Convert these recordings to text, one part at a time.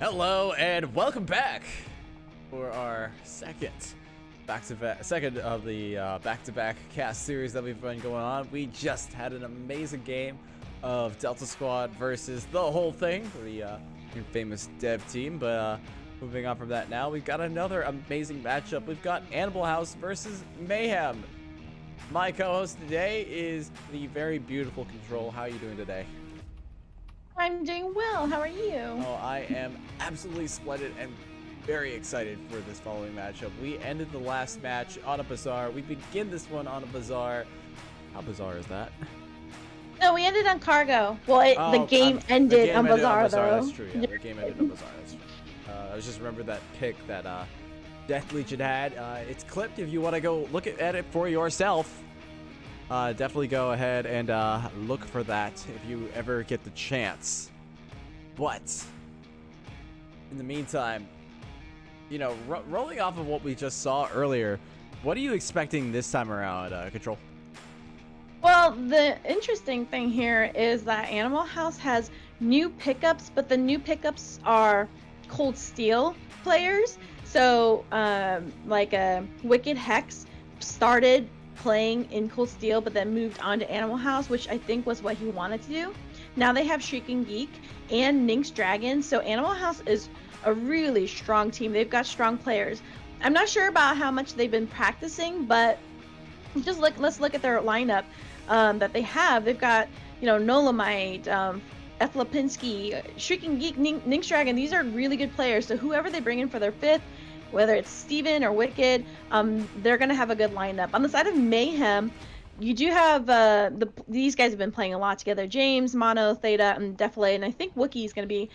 Hello and welcome back for our second of the back-to-back cast series that we've been going on. We just had an amazing game of Delta Squad versus the whole thing, the famous dev team. But moving on from that, now we've got another amazing matchup. We've got Animal House versus Mayhem. My co-host today is the very beautiful Control. How are you doing today? I'm doing well. How are you? Oh, I am absolutely splendid and very excited for this following matchup. We ended the last match on a bazaar. We begin this one on a bazaar. How bizarre is that? No, we ended on cargo. Well, the game ended on bazaar, though. That's true. Yeah, the game ended on bazaar. That's true. I was just remember that pick that Death Legion had. It's clipped if you want to go look at it for yourself. Definitely go ahead and look for that if you ever get the chance. But in the meantime, you know, rolling off of what we just saw earlier, what are you expecting this time around, Control? Well, the interesting thing here is that Animal House has new pickups, but the new pickups are Cold Steel players. So, like Wicked Hex started playing in Cold Steel, but then moved on to Animal House, which I think was what he wanted to do. Now they have Shrieking Geek and Nynx Dragon, so Animal House is a really strong team. They've got strong players. I'm not sure about how much they've been practicing, but let's look at their lineup that they have. They've got, you know, Nolamite, Ethlapinski, Shrieking Geek, Nynx Dragon. These are really good players. So whoever they bring in for their fifth, whether it's Steven or Wicked, they're going to have a good lineup. On the side of Mayhem, you do have these guys have been playing a lot together. James, Mono, Theta, and Defilade, and I think Wookie is going to be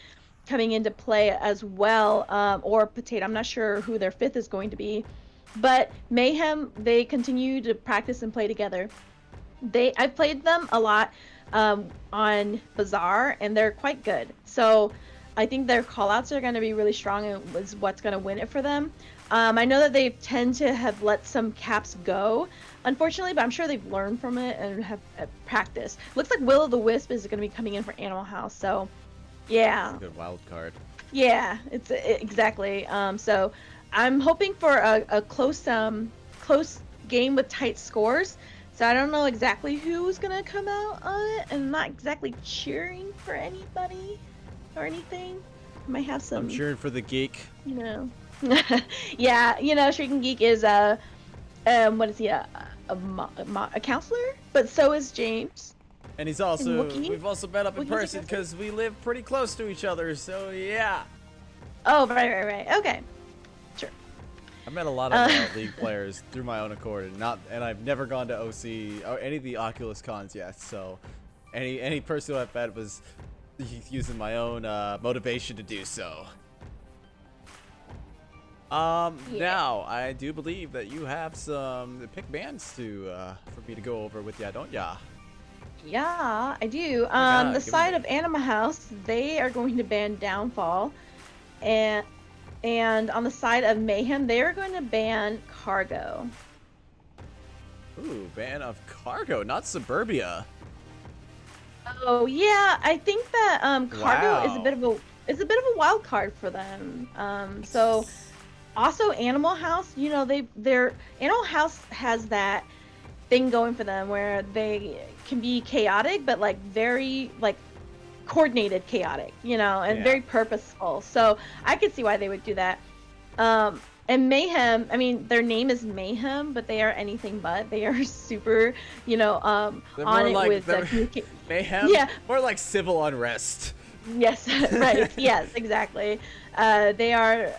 coming into play as well, or Potato. I'm not sure who their fifth is going to be. But Mayhem, they continue to practice and play together. I've played them a lot on Bazaar, and they're quite good. So I think their callouts are going to be really strong and was what's going to win it for them. I know that they tend to have let some caps go, unfortunately, but I'm sure they've learned from it and have practiced. Looks like Will of the Wisp is going to be coming in for Animal House, so yeah. That's a good wild card. Yeah, exactly. So I'm hoping for a close game with tight scores. So I don't know exactly who's going to come out on it, and I'm not exactly cheering for anybody or anything. I might have some. I'm cheering for the geek. You know. Yeah, you know, Shrieking Geek is what is he, a counselor? But so is James. And he's also, we've also met up in person because we live pretty close to each other, so yeah. Oh, right. Okay. Sure. I met a lot of League players through my own accord, and I've never gone to OC or any of the Oculus cons yet, so any person who I've met was using my own motivation to do so. Yeah. Now I do believe that you have some pick bands for me to go over with ya, don't ya? Yeah, I do. On the side of Animal House, they are going to ban Downfall, and on the side of Mayhem, they are going to ban Cargo. Ooh, ban of Cargo, not Suburbia. Oh yeah, I think that Cargo is a bit of a wild card for them. So also Animal House, you know, their Animal House has that thing going for them where they can be chaotic, but like very like coordinated chaotic, you know, and very purposeful. So I could see why they would do that. And Mayhem, I mean, their name is Mayhem, but they are anything but. They are super, you know, on it like, with Mayhem. Yeah, more like civil unrest. Yes, right. Yes, exactly. They are,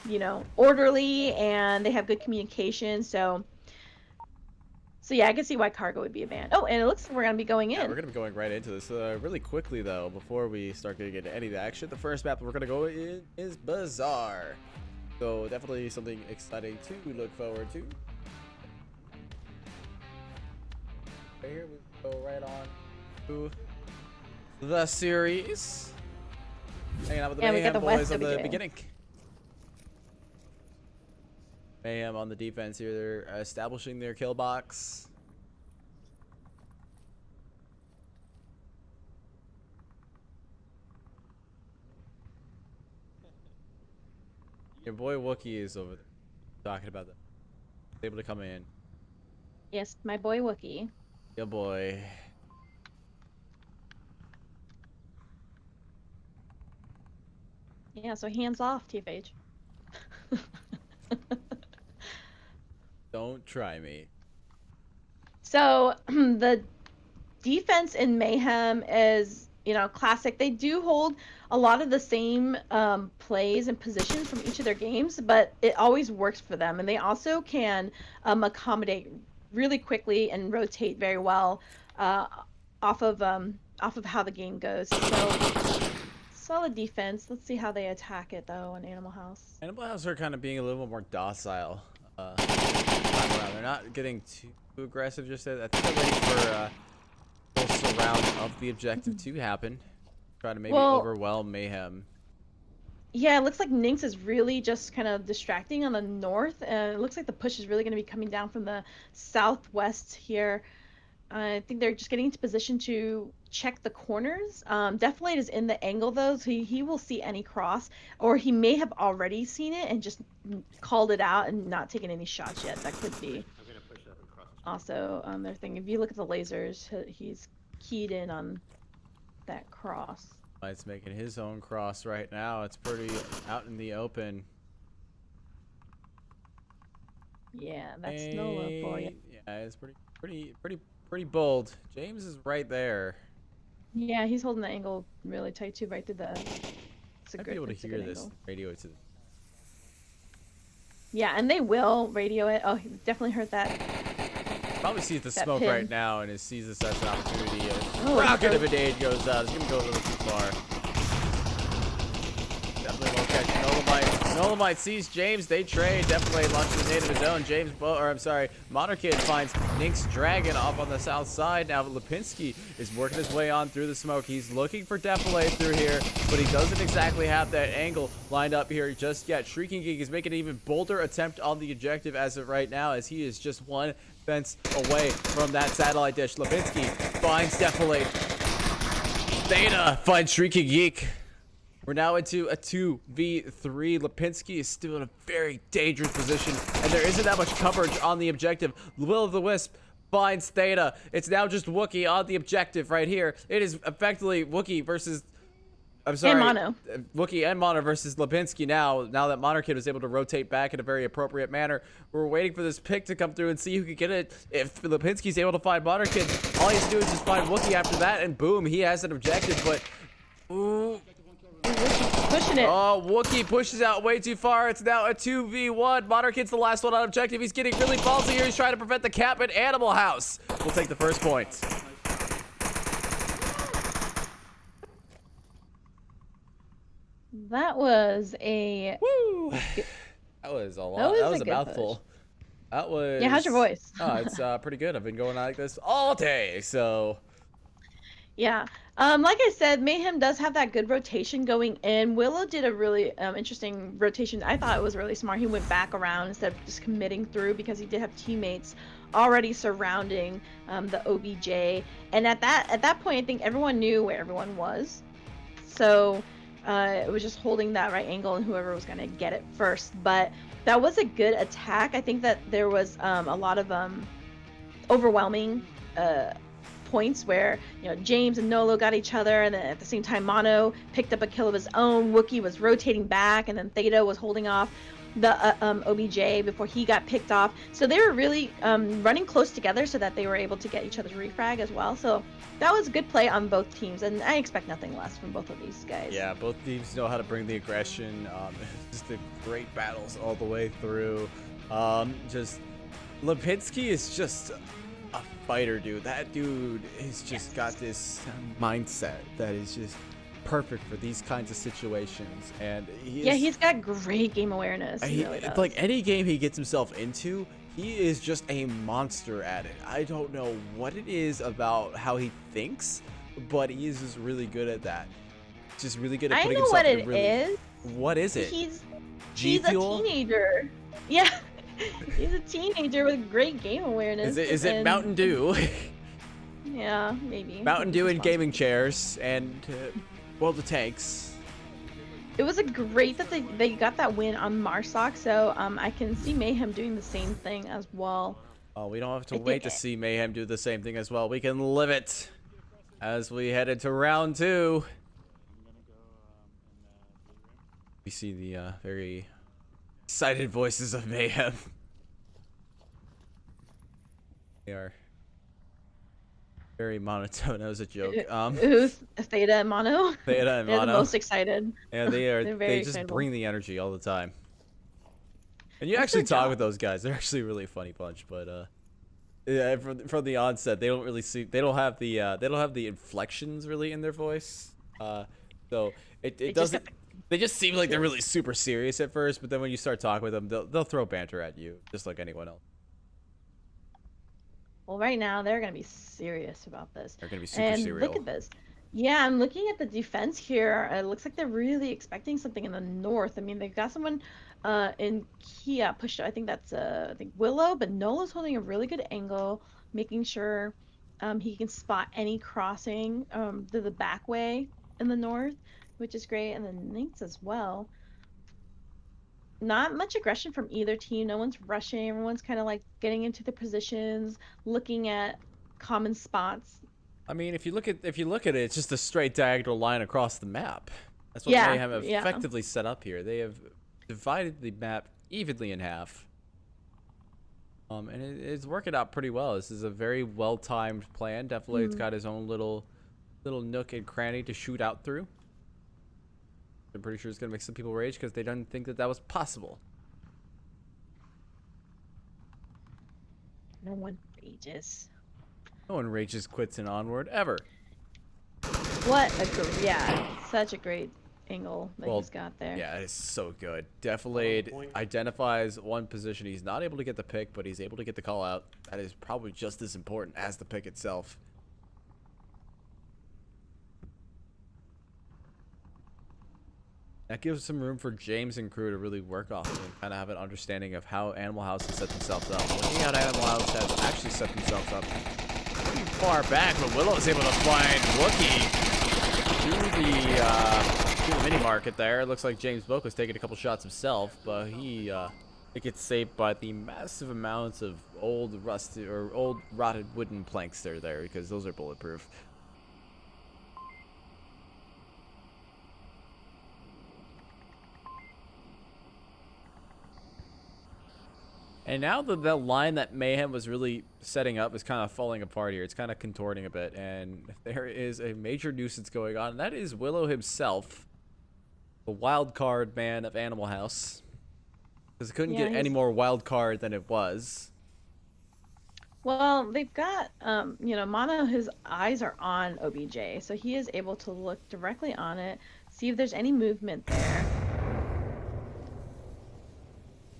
you know, orderly, and they have good communication. So yeah, I can see why Cargo would be a ban. Oh, and it looks like we're gonna be going in. Yeah, we're gonna be going right into this. Really quickly though, before we start getting into any of the action, the first map we're gonna go in is Bazaar. So definitely something exciting to look forward to. Right here we go right on to the series. Hanging out with the Mayhem boys on the beginning. Mayhem on the defense here. They're establishing their kill box. Your boy Wookie is over there talking about that. He's able to come in. Yes, my boy Wookie. Your boy. Yeah, so hands off, TFH. Don't try me. So the defense in Mayhem is, classic. They do hold a lot of the same plays and positions from each of their games, but it always works for them. And they also can accommodate really quickly and rotate very well uh, off of how the game goes. So solid defense. Let's see how they attack it though in Animal House. Animal House are kind of being a little bit more docile. Time around. They're not getting too aggressive just yet. I think they're waiting for full surround of the objective to happen. Try to maybe overwhelm Mayhem. Yeah, it looks like Nynx is really just kind of distracting on the north, and it looks like the push is really going to be coming down from the southwest here. I think they're just getting into position to check the corners. Deflate is in the angle though, so he will see any cross, or he may have already seen it and just called it out and not taken any shots yet. That could be. I'm gonna push up and cross. Also, their thing. If you look at the lasers, he's keyed in on that cross. Light's making his own cross right now. It's pretty out in the open. Yeah, that's Nola for you. Yeah, it's pretty bold. James is right there. Yeah, he's holding the angle really tight too, right through the. I'd be able to hear this radio to. Yeah, and they will radio it. Oh, he definitely heard that. Probably sees the smoke pin. right now and sees this as an opportunity. Oh, rocket of a nade goes out. It's gonna go a little too far. Definitely won't catch Nolamite. Nolamite sees James. They trade. Definitely launches a nade of his own. Monarchid finds Nynx Dragon off on the south side. Now Lipinski is working his way on through the smoke. He's looking for Defilade through here, but he doesn't exactly have that angle lined up here just yet. Shrieking Geek is making an even bolder attempt on the objective as of right now, as he is just one fence away from that satellite dish. Lipinski finds Defilade. Theta finds Shrieking Geek. We're now into a 2v3. Lipinski is still in a very dangerous position, and there isn't that much coverage on the objective. Will-o'-the-Wisp finds Theta. It's now just Wookie on the objective right here. It is effectively Wookie versus... I'm sorry. And Mono. Wookie and Mono versus Lipinski now that Monarchid was able to rotate back in a very appropriate manner. We're waiting for this pick to come through and see who can get it. If Lipinski's able to find Monarchid, all he has to do is just find Wookie after that, and boom, he has an objective, but... Ooh... Pushing it. Oh, Wookie pushes out way too far. It's now a 2v1. Monarchid's the last one on objective. He's getting really ballsy here. He's trying to prevent the cap at Animal House. We'll take the first point. That was a... Woo! That was a lot. That was a mouthful. Push. That was... Yeah, how's your voice? Oh, it's pretty good. I've been going like this all day, so... Yeah. Like I said, Mayhem does have that good rotation going in. Willow did a really interesting rotation. I thought it was really smart. He went back around instead of just committing through, because he did have teammates already surrounding the OBJ. And at that point, I think everyone knew where everyone was. So it was just holding that right angle and whoever was going to get it first. But that was a good attack. I think that there was a lot of overwhelming points where James and Nolo got each other, and then at the same time Mono picked up a kill of his own. Wookie was rotating back, and then Theta was holding off the OBJ before he got picked off. So they were really running close together so that they were able to get each other's refrag as well. So that was a good play on both teams, and I expect nothing less from both of these guys. Yeah, both teams know how to bring the aggression. Just the great battles all the way through. Just Lipinski is just a fighter, dude. That dude has just got this mindset that is just perfect for these kinds of situations, and he's got great game awareness. He really does. Like any game he gets himself into, he is just a monster at it. I don't know what it is about how he thinks, but he is just really good at that. Just really good at putting himself in really... is. What is it? He's a G-Fuel? teenager. Yeah. He's a teenager with great game awareness. Is it Mountain Dew? Yeah, maybe. Mountain Dew and gaming chairs and World of Tanks. it was a great that they got that win on Marsoc, so I can see Mayhem doing the same thing as well. Oh, we don't have to I wait think to see Mayhem do the same thing as well. We can live it as we head into round 2. We see the very excited voices of Mayhem. They are very monotone. That was a joke. Who's Theta and Mono? Theta and They're Mono. the most excited. Yeah, they very just excitable. bring the energy all the time. And you That's actually their talk job. with those guys. They're actually a really funny bunch, but yeah, from the onset, they don't really see. They don't have the inflections really in their voice. So it doesn't. They just seem like they're really super serious at first, but then when you start talking with them, they'll throw banter at you just like anyone else. Well, right now they're gonna be serious about this. They're gonna be super And serial. look at this. Yeah, I'm looking at the defense here. It looks like they're really expecting something in the north. I mean, they've got someone in Kia pushed. I think that's I think Willow, but Nola's holding a really good angle, making sure he can spot any crossing to the back way in the north, which is great. And then Nynx as well. Not much aggression from either team. No one's rushing. Everyone's kind of like getting into their positions, looking at common spots. I mean, if you look at it, it's just a straight diagonal line across the map. That's what Yeah, Mayhem have yeah. effectively set up here. They have divided the map evenly in half. And it's working out pretty well. This is a very well-timed plan. Definitely, it's got his own little nook and cranny to shoot out through. I'm pretty sure it's gonna make some people rage because they didn't think that was possible. No one rages. No one rages quits in Onward ever. What a yeah, such a great angle that he's got there. Yeah, it's so good. Defilade identifies one position. He's not able to get the pick, but he's able to get the call out. That is probably just as important as the pick itself. That gives some room for James and crew to really work off and kind of have an understanding of how Animal House has set themselves up. Looking at Animal House has actually set themselves up pretty far back, but Willow is able to find Wookie to the mini market there. It looks like James Boak was taking a couple shots himself, but it gets saved by the massive amounts of old rusted or old rotted wooden planks that are there because those are bulletproof. And now the line that Mayhem was really setting up is kind of falling apart here. It's kind of contorting a bit, and there is a major nuisance going on, and that is Willow himself, the wild card man of Animal House. Because it couldn't get any more wild card than it was. Well, they've got, you know, Mono, his eyes are on OBJ, so he is able to look directly on it, see if there's any movement there.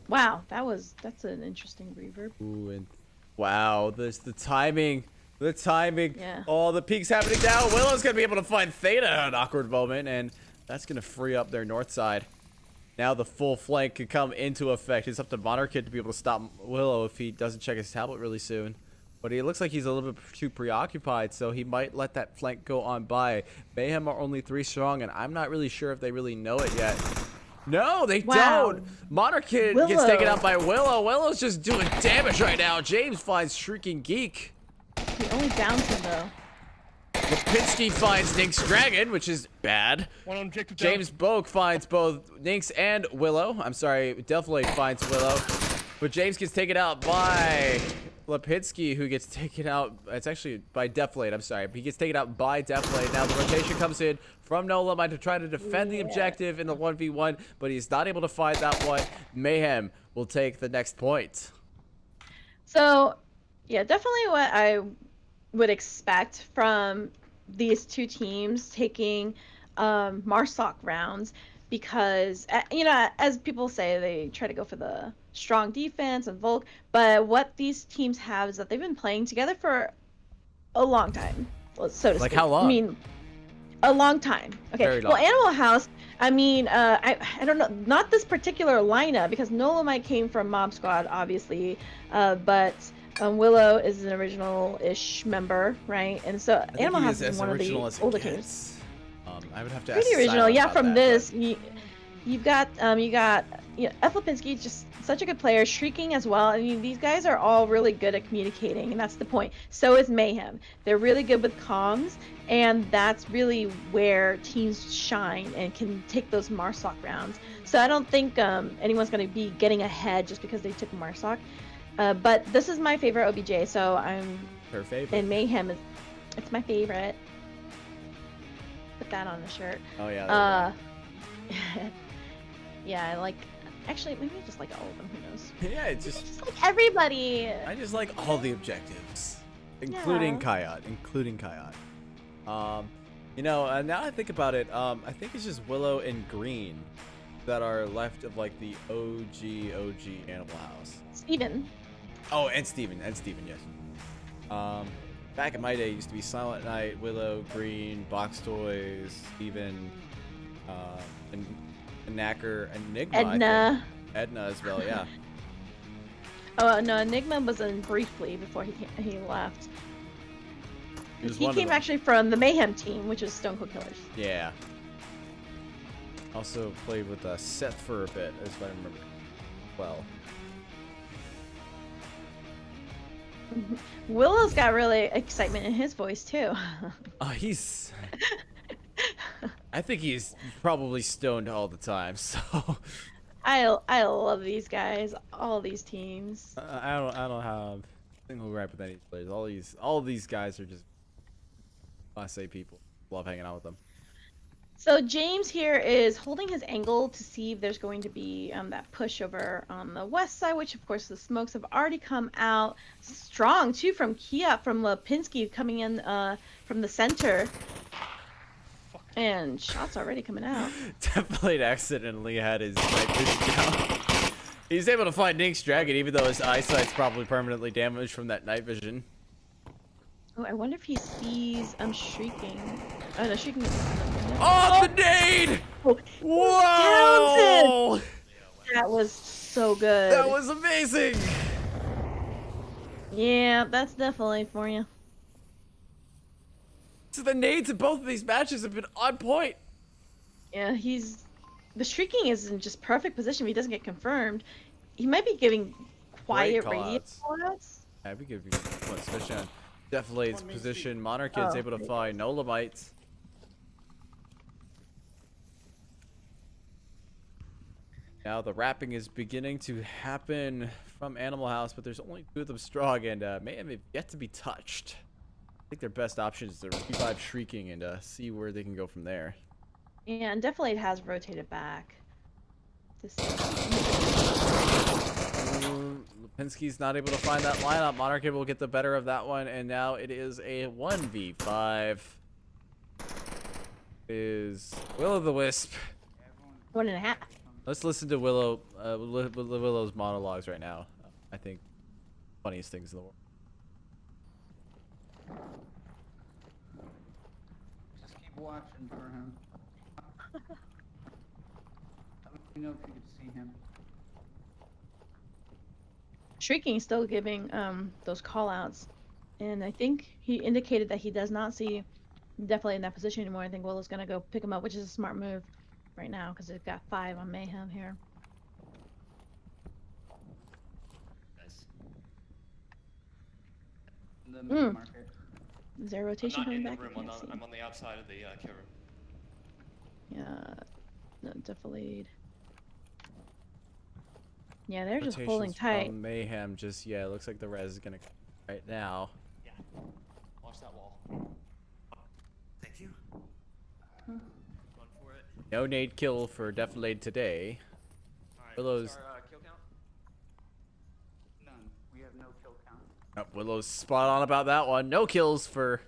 Wow, that's an interesting reverb. Ooh, and wow, the timing. Yeah. Oh, the peak's happening now. Willow's gonna be able to find Theta at an awkward moment, and that's gonna free up their north side. Now the full flank can come into effect. It's up to Monarchid to be able to stop Willow if he doesn't check his tablet really soon. But it looks like he's a little bit too preoccupied, so he might let that flank go on by. Mayhem are only 3 strong, and I'm not really sure if they really know it yet. No, they don't. Monarchid gets taken out by Willow. Willow's just doing damage right now. James finds Shrieking Geek. He only downs him, though. Lipinski finds Nynx Dragon, which is bad. James Boak finds both Nynx and Willow. I'm sorry, Defilade finds Willow. But James gets taken out by Lipinski, who gets taken out. It's actually by Defilade, I'm sorry. He gets taken out by Defilade. Now the rotation comes in from Nola to try to defend the objective in the 1v1, but he's not able to find that one. Mayhem will take the next point. So, yeah, definitely what I would expect from these two teams taking Marsoc rounds, because, you know, as people say, they try to go for the strong defense and Volk, but what these teams have is that they've been playing together for a long time, so to speak. Like how long? I mean, a long time. Okay. Very long. Well, Animal House, I mean, I don't know, not this particular lineup, because Nolamite came from Mob Squad, obviously, but Willow is an original-ish member, right? And so Animal House is one of the older teams. I would have to ask Pretty original, Silent yeah. about From that, but this, you've got F. Lipinski, just such a good player. Shrieking as well. I mean, these guys are all really good at communicating, and that's the point. So is Mayhem. They're really good with comms, and that's really where teams shine and can take those Marsoc rounds. So I don't think anyone's going to be getting ahead just because they took Marsoc. But this is my favorite OBJ, so I'm. her favorite. And Mayhem it's my favorite. Put that on the shirt. Oh yeah. Yeah, I like. Actually, maybe I just like all of them. Who knows? Yeah, it's I just. just like everybody. I just like all the objectives, including Yeah. Kayat. You know, now I think about it, I think it's just Willow and Green that are left of like the OG Animal House. Steven. Oh, and Steven, yes. Back in my day, it used to be Silent Night, Willow, Green, Box Toys, Steven, and Knacker, Enigma. Edna. Edna as well, yeah. Oh no, Enigma was in briefly before he left. He came actually from the Mayhem team, which is Stone Cold Killers. Yeah. Also played with Seth for a bit, as I remember. Well. Willow's got really excitement in his voice too. He's. I think he's probably stoned all the time. So. I love these guys, all these teams. I don't have a single gripe with any players. All these guys are just Class A people. Love hanging out with them. So James here is holding his angle to see if there's going to be that push over on the west side, which of course the smokes have already come out. Strong too from from Lipinski coming in from the center. And shots already coming out. Definitely accidentally had his night vision down. He's able to find Nink's dragon even though his eyesight's probably permanently damaged from that night vision. Oh, I wonder if he sees Shrieking. Oh no, Shrieking is Oh, the nade! Oh, Whoa! Townsend! That was so good. That was amazing! Yeah, that's definitely for you. So the nades in both of these matches have been on point. Yeah, the Shrieking is in just perfect position if he doesn't get confirmed. He might be giving quiet radio callouts. Yeah, we could be especially on Deflade's position. Monarchid's able to find Nolomites. Now the wrapping is beginning to happen from Animal House, but there's only two of them strong, and Mayhem have yet to be touched. I think their best option is to revive Shrieking and see where they can go from there. Yeah, and Deflade has rotated back. Lipinski's not able to find that lineup. Monarchid will get the better of that one, and now it is a 1v5. Is Will-o'-the-Wisp. 1.5. Let's listen to Willow's monologues right now. I think funniest things in the world. Just keep watching for him. Let me know if you can see him. Shrieking is still giving those callouts, and I think he indicated that he does not see Deflade in that position anymore. I think Willow's gonna go pick him up, which is a smart move right now because they've got 5 on Mayhem here. Nice. The main market. Is there a rotation coming back? I'm on the outside of the kill room. Yeah, no, Deflade. Yeah, they're just holding tight. From Mayhem just, yeah, it looks like the res is gonna come right now. Yeah. Watch that wall. Thank you. Run for it. No nade kill for Deflade today. Alright, Willow's. what's our kill count? None. We have no kill count. Oh, Willow's spot on about that one. No kills for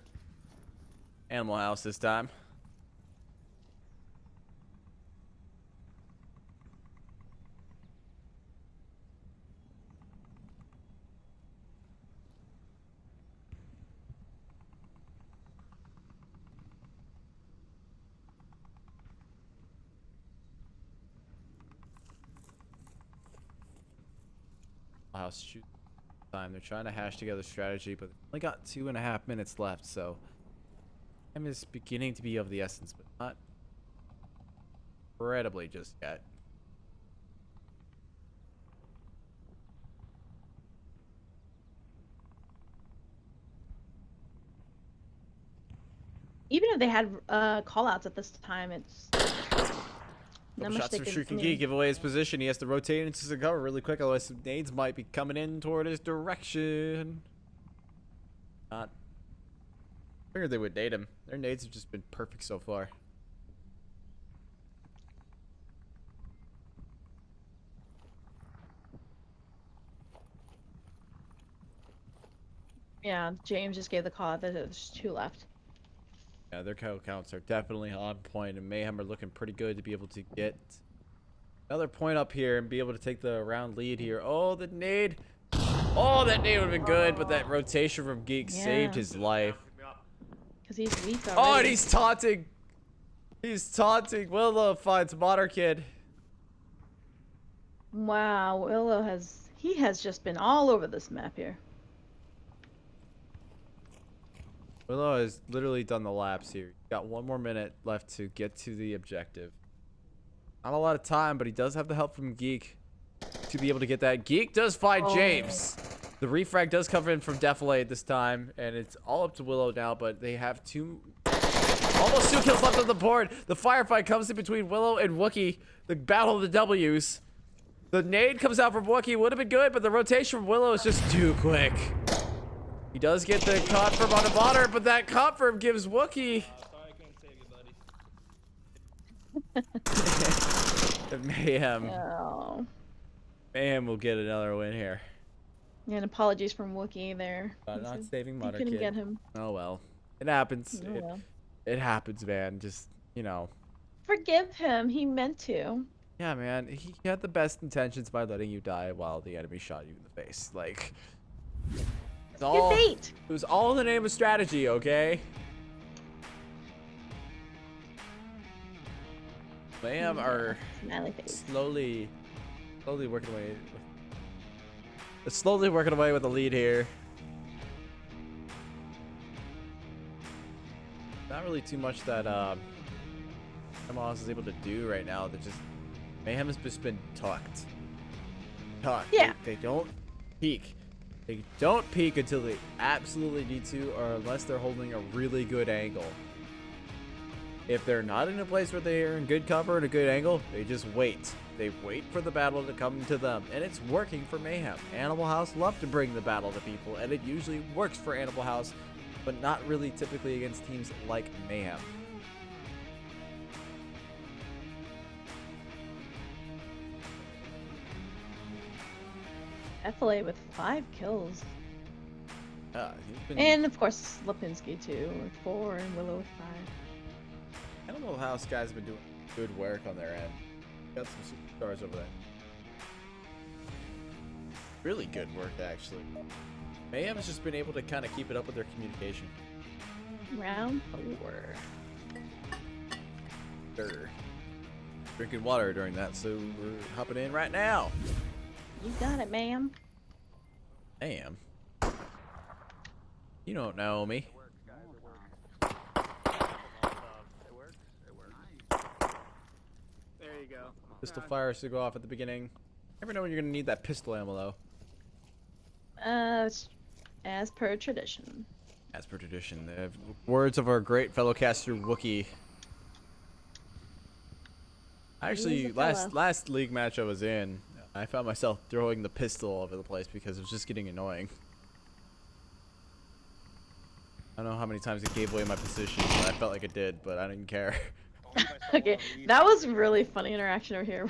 Animal House this time. House shoot time. They're trying to hash together strategy, but they only got 2.5 minutes left, so time is beginning to be of the essence, but not incredibly just yet. Even if they had call outs at this time, it's not Couple much shots they from could. Shrieking Geek give away his position. He has to rotate into the cover really quick, otherwise some nades might be coming in toward his direction. Not. Figured they would nade him. Their nades have just been perfect so far. Yeah, James just gave the call out that there's 2 left. Yeah, their kill counts are definitely on point, and Mayhem are looking pretty good to be able to get another point up here and be able to take the round lead here. Oh, the nade. Oh, that nade would have been good, but that rotation from Geek saved his life. Because he's weak already. Oh, and he's taunting. He's taunting. Willow finds Modern Kid. Wow, Willow has just been all over this map here. Willow has literally done the laps here. Got 1 more minute left to get to the objective. Not a lot of time, but he does have the help from Geek to be able to get that. Geek does find James. The refrag does cover in from Defilade this time, and it's all up to Willow now, but they have almost 2 kills left on the board. The firefight comes in between Willow and Wookiee. The battle of the W's. The nade comes out from Wookiee. Would have been good, but the rotation from Willow is just too quick. He does get the confirm on the bottom, but that confirm gives Wookiee. Sorry I couldn't save you, buddy. Mayhem. Oh. Mayhem will get another win here. And apologies from Wookiee there. Not saving You Modern couldn't Kid. get him. Oh well. It happens. Oh, well. It happens, man. Just, you know. Forgive him. He meant to. Yeah, man. He had the best intentions by letting you die while the enemy shot you in the face. Like, Good bait. it was all in the name of strategy, okay? Mayhem are Smiley face. slowly working away. Slowly working away with the lead here. Not really too much that Moss is able to do right now. That just Mayhem has just been tucked. Yeah. They don't peek. They don't peek until they absolutely need to, or unless they're holding a really good angle. If they're not in a place where they're in good cover and a good angle, they just wait. They wait for the battle to come to them, and it's working for Mayhem. Animal House love to bring the battle to people, and it usually works for Animal House, but not really typically against teams like Mayhem. Defilade with 5 kills. He's been And of course, Lipinski too, with 4, and Willow with 5. Animal House guys have been doing good work on their end. Got some superstars over there. Really good work, actually. Mayhem has just been able to kind of keep it up with their communication. Round 4. Sure. Drinking water during that, so we're hopping in right now. You got it, ma'am. Damn. You don't know me. There you go. Pistol fires to go off at the beginning. Never know when you're gonna need that pistol ammo though. As per tradition. As per tradition, the words of our great fellow caster Wookiee. Actually, He's a fellow. last league match I was in, I found myself throwing the pistol all over the place because it was just getting annoying. I don't know how many times it gave away my position, but I felt like it did, but I didn't care. Okay, that was really funny interaction over here.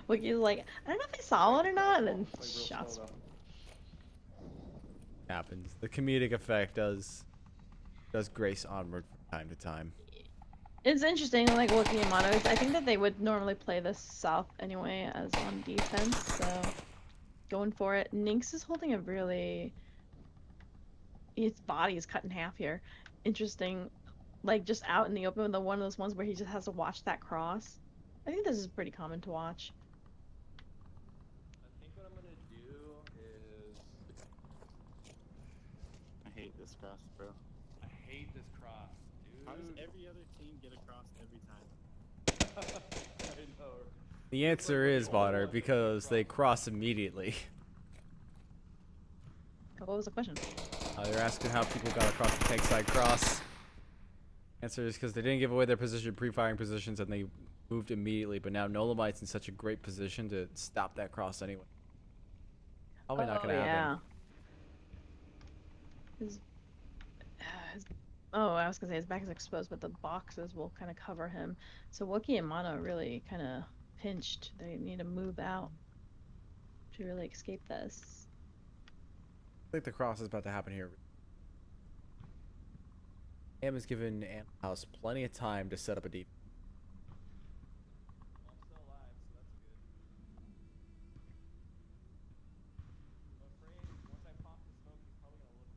Wiki's like, I don't know if I saw one or not, and then shots. Happens. The comedic effect does grace Onward from time to time. It's interesting, like Wookiee and Mono. I think that they would normally play this south anyway as on defense, so going for it. Nynx is holding a really... His body is cut in half here. Interesting, like just out in the open with one of those ones where he just has to watch that cross. I think this is pretty common to watch. I think what I'm gonna do is... I hate this cross, bro. I hate this cross, dude. How does every other team get across every time? know. The answer is, Bonner, because they cross immediately. What was the question? They're asking how people got across the tank side cross. Answer is because they didn't give away their position, pre-firing positions, and they moved immediately. But now Nolomite's in such a great position to stop that cross anyway. Probably not gonna happen. His, oh, I was gonna say his back is exposed, but the boxes will kind of cover him. So Wookiee and Mono are really kind of pinched. They need to move out to really escape this. I think the cross is about to happen here. Am has given Animal House plenty of time to set up a deep. Well, I'm still alive, so that's good. I'm afraid once I pop the smoke, he's probably gonna look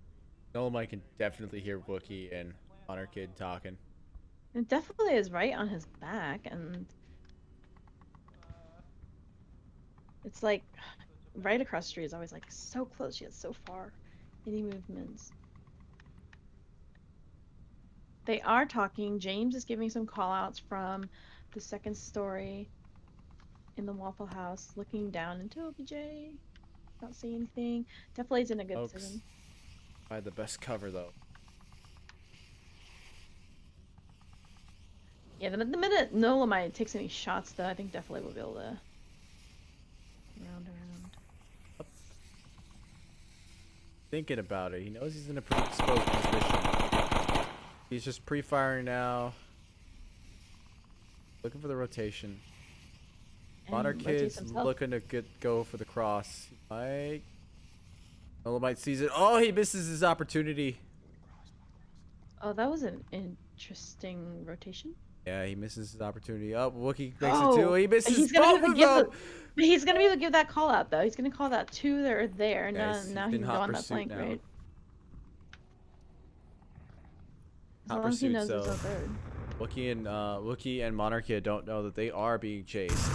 for me. Nolomite can definitely hear Wookiee and Honor Kid talking. It definitely is right on his back, and it's like right across the street is always like so close, yet so far. Any movements. They are talking. James is giving some call outs from the second story in the Waffle House, looking down into OBJ. Not seeing anything. Definitely is in a good position. I had the best cover though. Yeah, the minute Nolomite takes any shots, though, I think definitely we'll be able to round around. Thinking about it, he knows he's in a pretty exposed position. He's just pre-firing now. Looking for the rotation. Honor Kid's looking to go for the cross. Nolomite sees it. Oh, he misses his opportunity. Oh, that was an interesting rotation. Yeah, he misses his opportunity. Oh, Wookiee makes it too. He misses both of them. He's gonna be able to give that call out though. He's gonna call that two that are there. Yeah, now he can go on that flank, now. right? As Hot long as he pursuit, knows so there's a third. Wookiee and Monarchia don't know that they are being chased.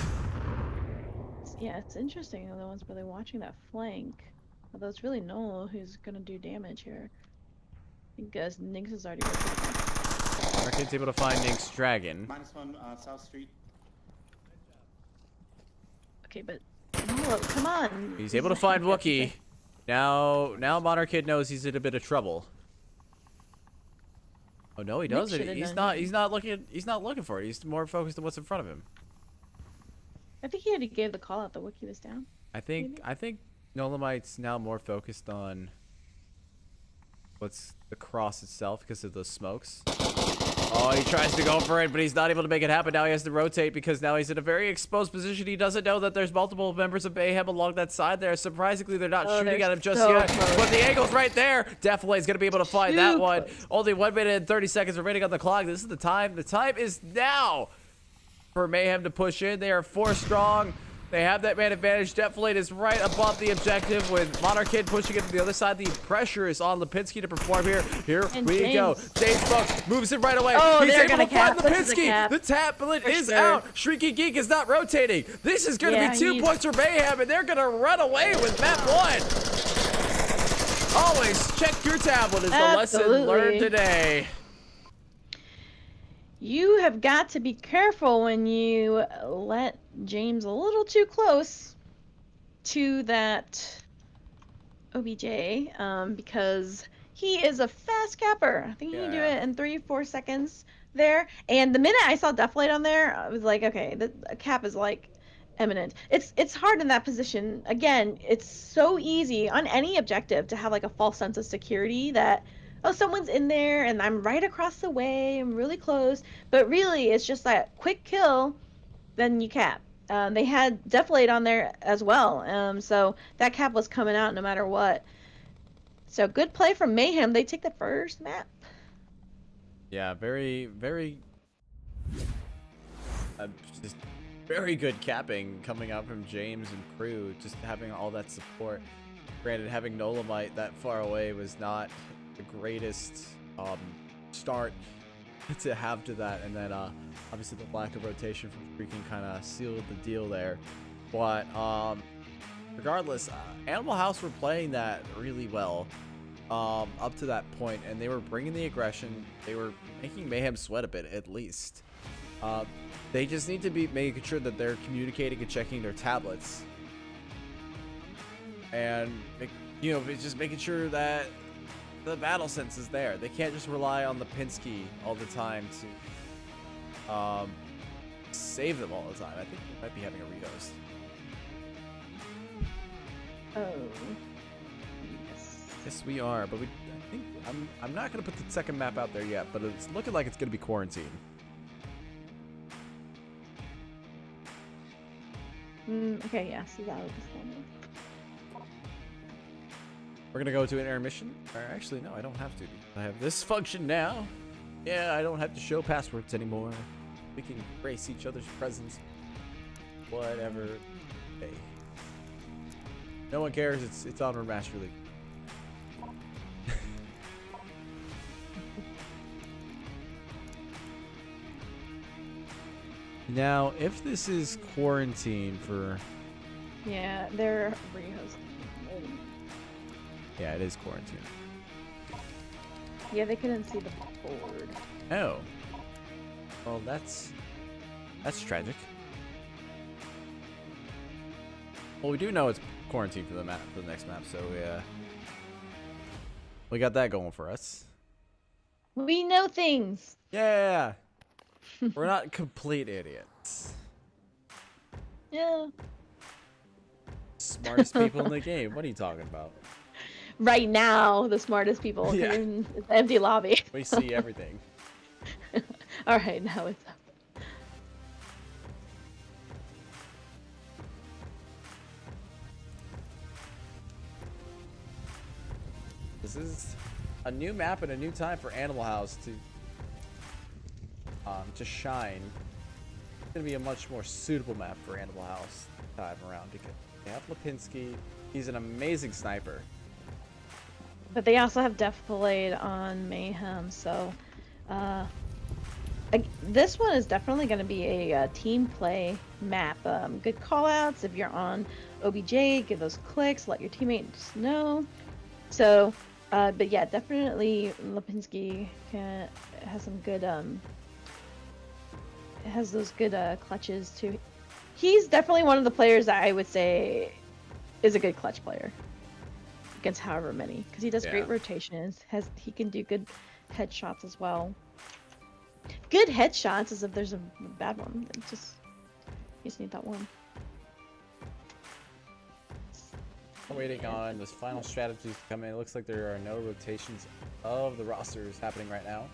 Yeah, it's interesting. The ones really watching that flank. Although it's really Noel who's gonna do damage here. I think Nix is already working. Monarchia's able to find Nink's dragon. -1 South Street. Okay, but Noel, come on. He's able to find Wookiee. Now Monarchid knows he's in a bit of trouble. Oh no, he doesn't. He's not looking for it. He's more focused on what's in front of him. I think he already gave the call out. The Wookiee was down. I think Nolomite's now more focused on what's the cross itself because of the smokes. Oh, he tries to go for it, but he's not able to make it happen. Now he has to rotate because now he's in a very exposed position. He doesn't know that there's multiple members of Mayhem along that side there. Surprisingly, they're not shooting at him just yet. Close. But the angle's right there. Definitely is going to be able to find that one. Only 1 minute and 30 seconds remaining on the clock. This is the time. The time is now for Mayhem to push in. They are 4 strong. They have that man advantage. Deflate is right above the objective with Monarchid pushing it to the other side. The pressure is on Lipinski to perform here. Here we go. James Bucks moves it right away. Oh, he's able to find Lipinski. The tablet is out. Shrieking Geek is not rotating. This is going to be 2 points for Mayhem, and they're going to run away with map 1. Always check your tablet is the lesson learned today. You have got to be careful when you let James a little too close to that OBJ, because he is a fast capper. I think he can do it in 3-4 seconds there. And the minute I saw Deflate on there, I was like, okay, the cap is like imminent. It's hard in that position. Again, it's so easy on any objective to have like a false sense of security that, oh, someone's in there and I'm right across the way, I'm really close. But really, it's just that quick kill, then you cap. They had Deflate on there as well, so that cap was coming out no matter what. So good play from Mayhem. They take the first map. Yeah, very just very good capping coming out from James and crew, just having all that support. Granted, having Nolomite that far away was not the greatest start to have to that, and then obviously the lack of rotation from Freaking kind of sealed the deal there. But regardless, Animal House were playing that really well up to that point, and they were bringing the aggression. They were making Mayhem sweat a bit at least. They just need to be making sure that they're communicating and checking their tablets, and it's just making sure that the battle sense is there. They can't just rely on the Pinsky all the time to save them all the time. I think we might be having a rehost. Oh. Yes. Yes, we are, but I think I'm not gonna put the second map out there yet, but it's looking like it's gonna be quarantine. Okay, yeah, so that would be fun. We're gonna go to an intermission. Or actually, no, I don't have to. I have this function now. Yeah, I don't have to show passwords anymore. We can embrace each other's presence. Whatever. Hey. No one cares. It's Onward Master League. Now, if this is quarantine for... Yeah, they're rehosting. Yeah, it is quarantine. Yeah, they couldn't see the board. Oh. Well, that's tragic. Well, we do know it's quarantine for the map, for the next map, so we got that going for us. We know things. Yeah. We're not complete idiots. Yeah. Smartest people in the game. What are you talking about? Right now, the smartest people Yeah. in the empty lobby. We see everything. All right, now it's up. This is a new map and a new time for Animal House to shine. It's gonna be a much more suitable map for Animal House time around because they have Lipinski. He's an amazing sniper. But they also have Death Blade on Mayhem, so this one is definitely going to be a team play map. Good callouts if you're on OBJ, give those clicks, let your teammates know. So, but yeah, definitely Lipinski has some good has those good clutches too. He's definitely one of the players that I would say is a good clutch player against however many, because he does great rotations. He can do good headshots as well. Good headshots as if there's a bad one. You just need that one. Waiting on this final strategy to come in. It looks like there are no rotations of the rosters happening right now.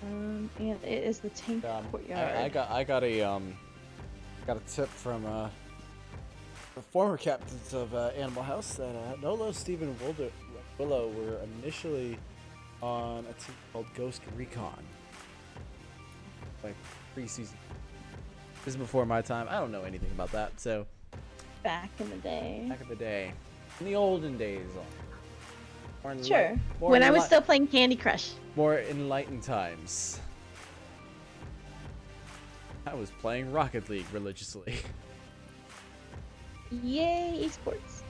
And it is the tank courtyard. I got a tip from the former captains of Animal House that Nolo, Steven, and Willow were initially on a team called Ghost Recon, like preseason. This is before my time. I don't know anything about that. So Back in the day. back in the day, in the olden days, Sure. When I was still playing Candy Crush. more enlightened times, I was playing Rocket League religiously. Yay, esports.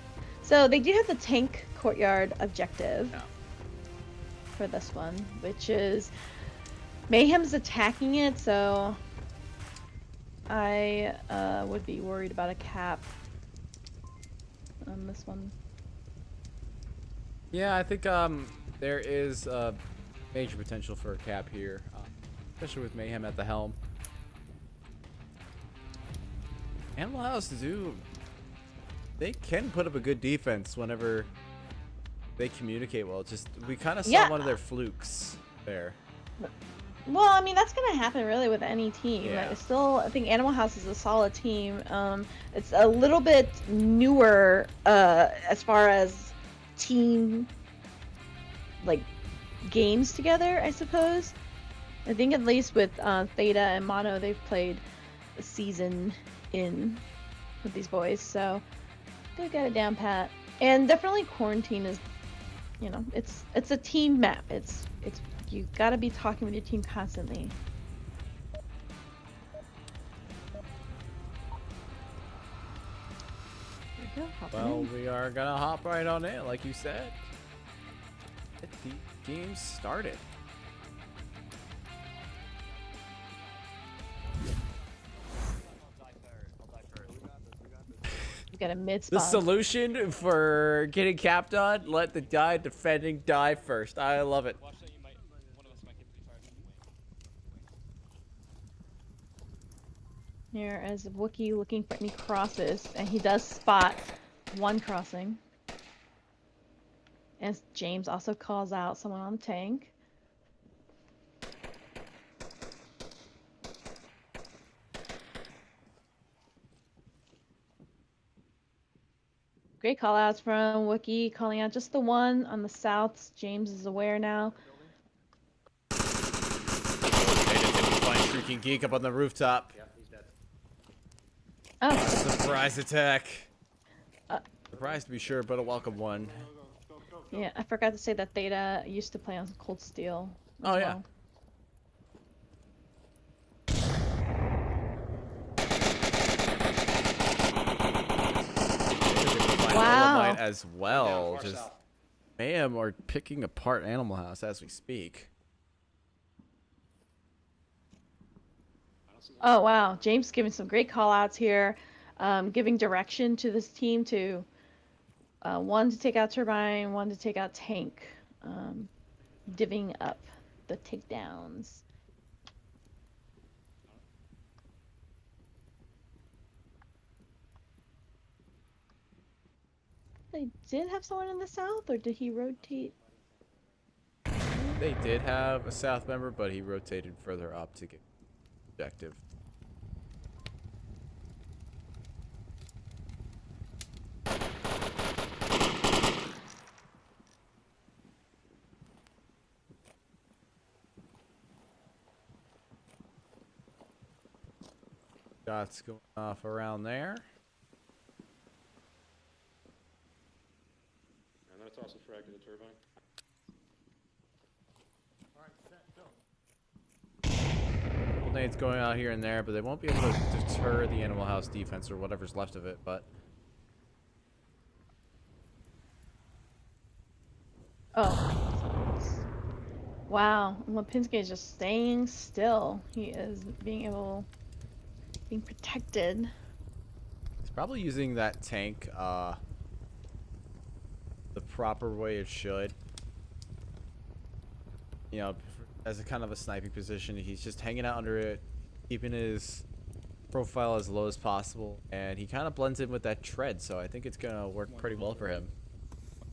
So they do have the tank courtyard objective for this one, which is Mayhem's attacking it, so I would be worried about a cap on this one. Yeah, I think there is major potential for a cap here, especially with Mayhem at the helm. Animal House they can put up a good defense whenever they communicate well. Just we kind of saw one of their flukes there. Well, I mean, that's gonna happen really with any team. Yeah. I think Animal House is a solid team. It's a little bit newer as far as team like games together, I suppose. I think at least with Theta and Mono, they've played a season in with these boys, so they got it down pat. And definitely Quarantine is, it's a team map. It's you gotta be talking with your team constantly. There we go, hopping Well, in. we are gonna hop right on in, like you said. Get the game started. You got a mid The spawn. solution for getting capped on, let the guy defending die first. I love it. Watch that. You might. One of us might get pretty fired from the wing. Here as Wookiee looking for any crosses, and he does spot one crossing. As James also calls out someone on the tank. Great callouts from Wookiee, calling out just the one on the south. James is aware now. Find Shrieking Geek up on the rooftop. Yeah, he's dead. Oh, Surprise attack. Surprise to be sure, but a welcome one. yeah, I forgot to say that Theta used to play on Cold Steel. as Oh, yeah. well. Wow. Dolomite as well. Far Just south. Mayhem are picking apart Animal House as we speak. Oh wow, James giving some great call outs here, giving direction to this team to one to take out Turbine, one to take out Tank, divvying up the takedowns. They did have someone in the south, or did he rotate? They did have a South member, but he rotated further up to get objective. Shots going off around there. And that's also fragged the turbine. Nades going out here and there, but they won't be able to deter the Animal House defense or whatever's left of it, but Oh. Wow, Lipinski is just staying still. He is being protected. it's probably using that tank the proper way it should. You know, as a kind of a sniping position. He's just hanging out under it, keeping his profile as low as possible, and he kind of blends in with that tread, so I think it's gonna work pretty well for him.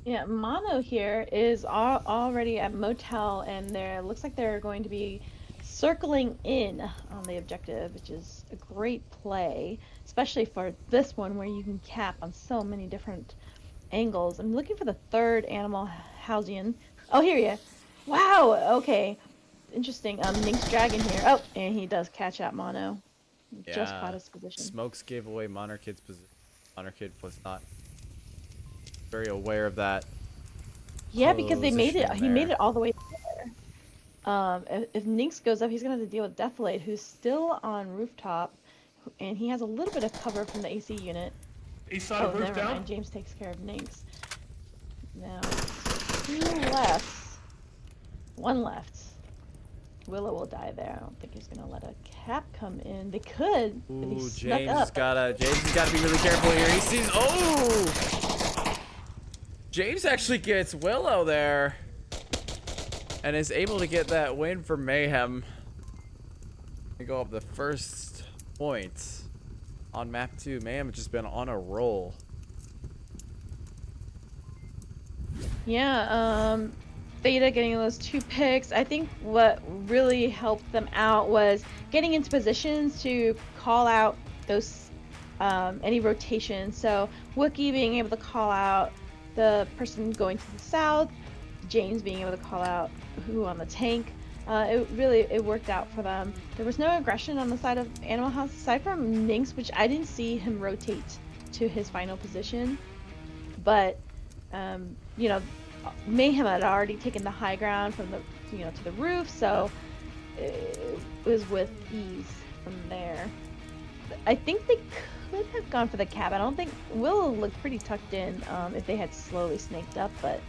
Yeah, Mono here is already at Motel, and there looks like they're going to be circling in on the objective, which is a great play, especially for this one where you can cap on so many different angles. I'm looking for the third Animal Housian. Oh, here he is. Wow, okay. Interesting. Nink's Dragon here. Oh, and he does catch out Mono. Just Yeah. caught his position. Smokes gave away Monarchid's position. Monarchid was not very aware of that. Yeah, because they made it. Position He made there. it all the way there. If Nynx goes up, he's gonna have to deal with Deathlade, who's still on rooftop, and he has a little bit of cover from the AC unit. East side Oh, of roof never down. mind. James takes care of Nynx. Now, 2 left. 1 left. Willow will die there. I don't think he's gonna let a cap come in. They could, if he Ooh, snuck James up. has gotta be really careful here. He sees. Oh, James actually gets Willow there, and is able to get that win for Mayhem. They go up the first point on map 2. Mayhem has just been on a roll. Yeah, Theta getting those 2 picks. I think what really helped them out was getting into positions to call out those any rotations. So Wookiee being able to call out the person going to the south, James being able to call out who on the tank. It worked out for them. There was no aggression on the side of Animal House aside from Nynx, which I didn't see him rotate to his final position. But you know, Mayhem had already taken the high ground from the to the roof, so it was with ease from there. I think they could have gone for the cap. I don't think Willow looked pretty tucked in if they had slowly snaked up, but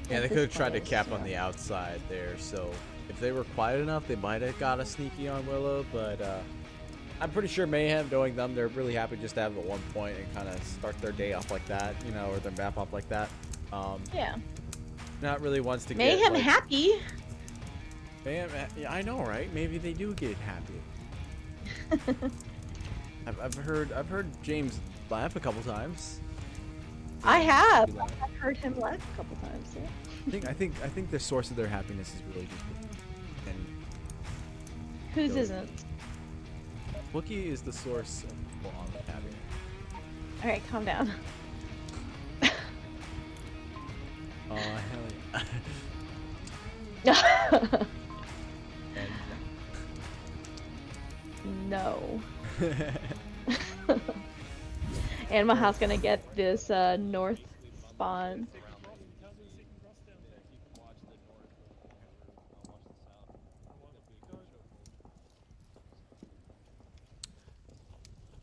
Yeah, at they this could have tried to point, cap yeah. on the outside there. So if they were quiet enough, they might have got a sneaky on Willow, but I'm pretty sure Mayhem, knowing them, they're really happy just to have the 1 point and kind of start their day off like that, you know, or their map off like that. Yeah. Not really wants to Mayhem get like, happy. Mayhem, yeah, I know, right? Maybe they do get happy. I've heard James laugh a couple times. I have. Laugh. I've heard him laugh a couple times. Yeah. I think the source of their happiness is really just Wookiee. And Whose Really? isn't? Wookiee is the source of full on happiness. All right, calm down. Oh hell yeah. No. Animal House gonna get this north spawn.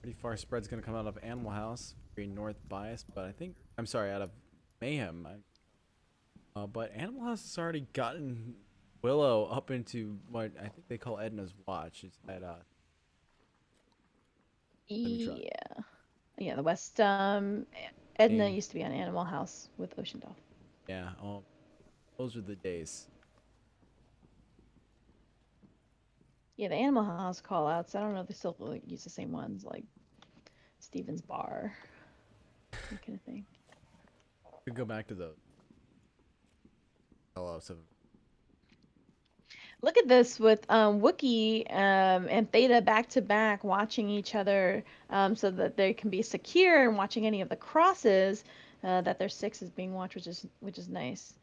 Pretty far spread's gonna come out of Animal House, very north bias, but I think I'm sorry, out of Mayhem. But Animal House has already gotten Willow up into what I think they call Edna's Watch. It's that me try. Yeah. Yeah, the West Edna Dang. used to be on Animal House with Ocean Dolphin. Yeah, oh, those were the days. Yeah, the Animal House call outs, I don't know if they still like, use the same ones, like Steven's Bar, that kind of thing. We go back to the of Look at this with Wookiee and Theta back to back watching each other so that they can be secure and watching any of the crosses that their 6 is being watched, which is nice.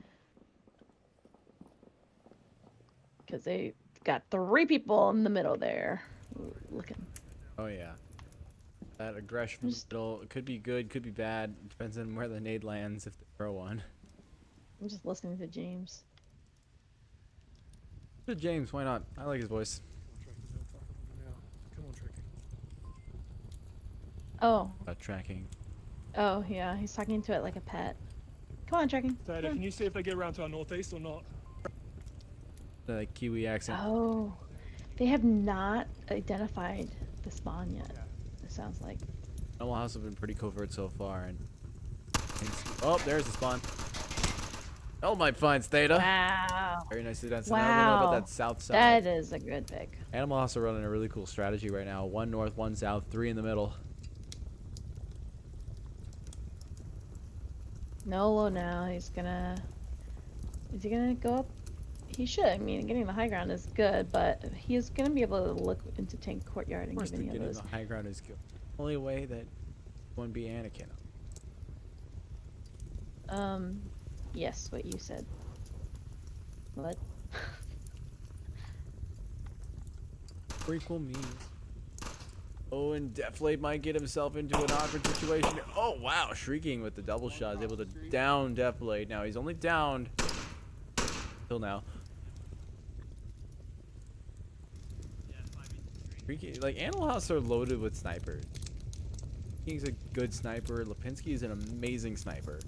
Because they got 3 people in the middle there looking. Oh yeah. That aggression from the middle could be good, could be bad. Depends on where the nade lands if they throw one. I'm just listening to James. Good James, why not? I like his voice. Come on, tracking. Oh. About tracking. Oh, yeah. He's talking to it like a pet. Come on, tracking. Taylor, can you see if they get around to our northeast or not? The Kiwi accent. Oh. They have not identified the spawn yet, it sounds like. Animal House have been pretty covert so far. And oh, there's the spawn. Oh, my finds Theta. Wow. Very nicely done. So now we know about that south side. That is a good pick. Animal House are running a really cool strategy right now. 1 north, 1 south, 3 in the middle. Nolo now, is he gonna go up? He should. I mean, getting the high ground is good, but he's gonna be able to look into Tank Courtyard and Of course, give any of getting those. the high ground is good. Only way that one be Anakin. Yes, what you said. What? Prequel me. Oh, and Deflate might get himself into an awkward situation. Oh, wow. Shrieking with the double shot is able to down Deflate. Now, he's only downed till now. Shrieking, like, Animal House are loaded with snipers. He's a good sniper. Lipinski is an amazing sniper.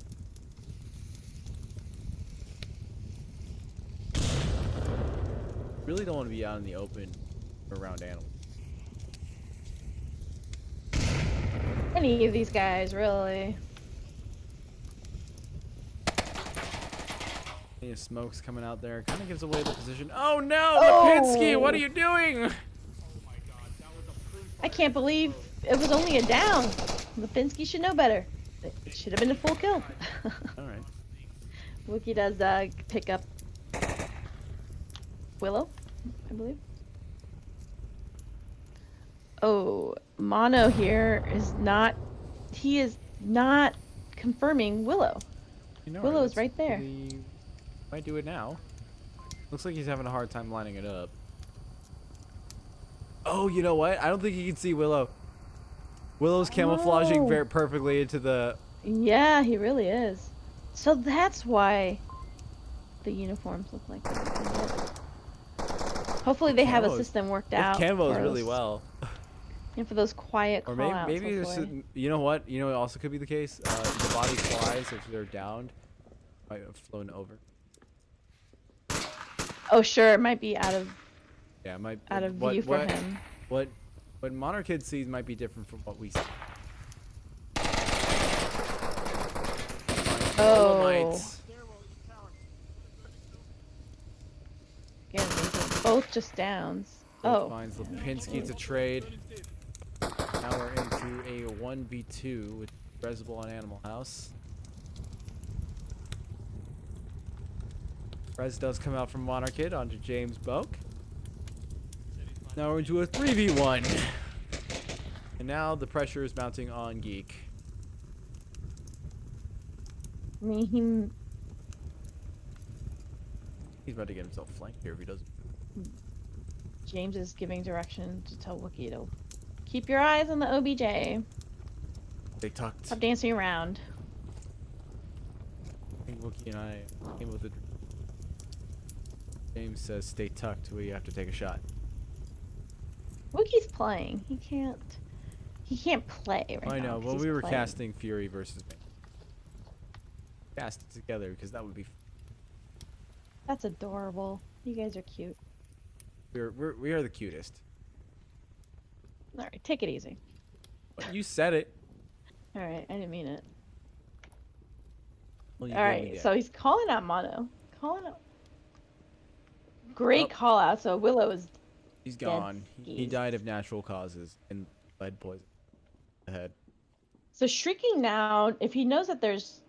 Really don't want to be out in the open around animals. Any of these guys, really. Smoke's coming out there. Kind of gives away the position. Oh no, Oh! Lipinski, what are you doing? I can't believe it was only a down. Lipinski should know better. It should have been a full kill. All right. Wookiee does pick up Willow, I believe. Oh, Mono here is not. He is not confirming Willow. You know, Willow's right there. He might do it now. Looks like he's having a hard time lining it up. Oh, you know what? I don't think he can see Willow. Willow's camouflaging Oh. very perfectly into the. Yeah, he really is. So that's why the uniforms look like that. Hopefully they have a Camos. system worked It out. camos for really those- well. And for those quiet Or call-outs, maybe there's, hopefully. you know what? You know what also could be the case? The body flies if they're downed. Might have flown over. Oh, sure, it might be out of Yeah, it might. out of what, view for what, him. What What Monarch sees might be different from what we see. Oh. Dolomites. Again, these are both just downs. Both Oh. finds Lipinski to trade. Now we're into a 1v2 with Reservoir on Animal House. Rez does come out from Monarch onto James Boak. Now we're into a 3v1. And now the pressure is mounting on Geek. I mean, He's about to get himself flanked here if he doesn't. James is giving direction to tell Wookiee to keep your eyes on the OBJ. They tucked. Stop dancing around. I think Wookie and I came with it. James says stay tucked, we have to take a shot. Wookiee's playing. He can't play right now. I know, 'cause well he's we were playing. casting Fury versus me. Cast it together because that would be That's adorable. You guys are cute. we are the cutest. Alright, take it easy. But you said it. Alright, I didn't mean it. Well, you really Alright, did. so he's calling out Mono. Calling out. Great Oh. call out. So Willow is He's dead gone. He skis. died of natural causes and lead poison. The head. so shrieking now. If he knows that there's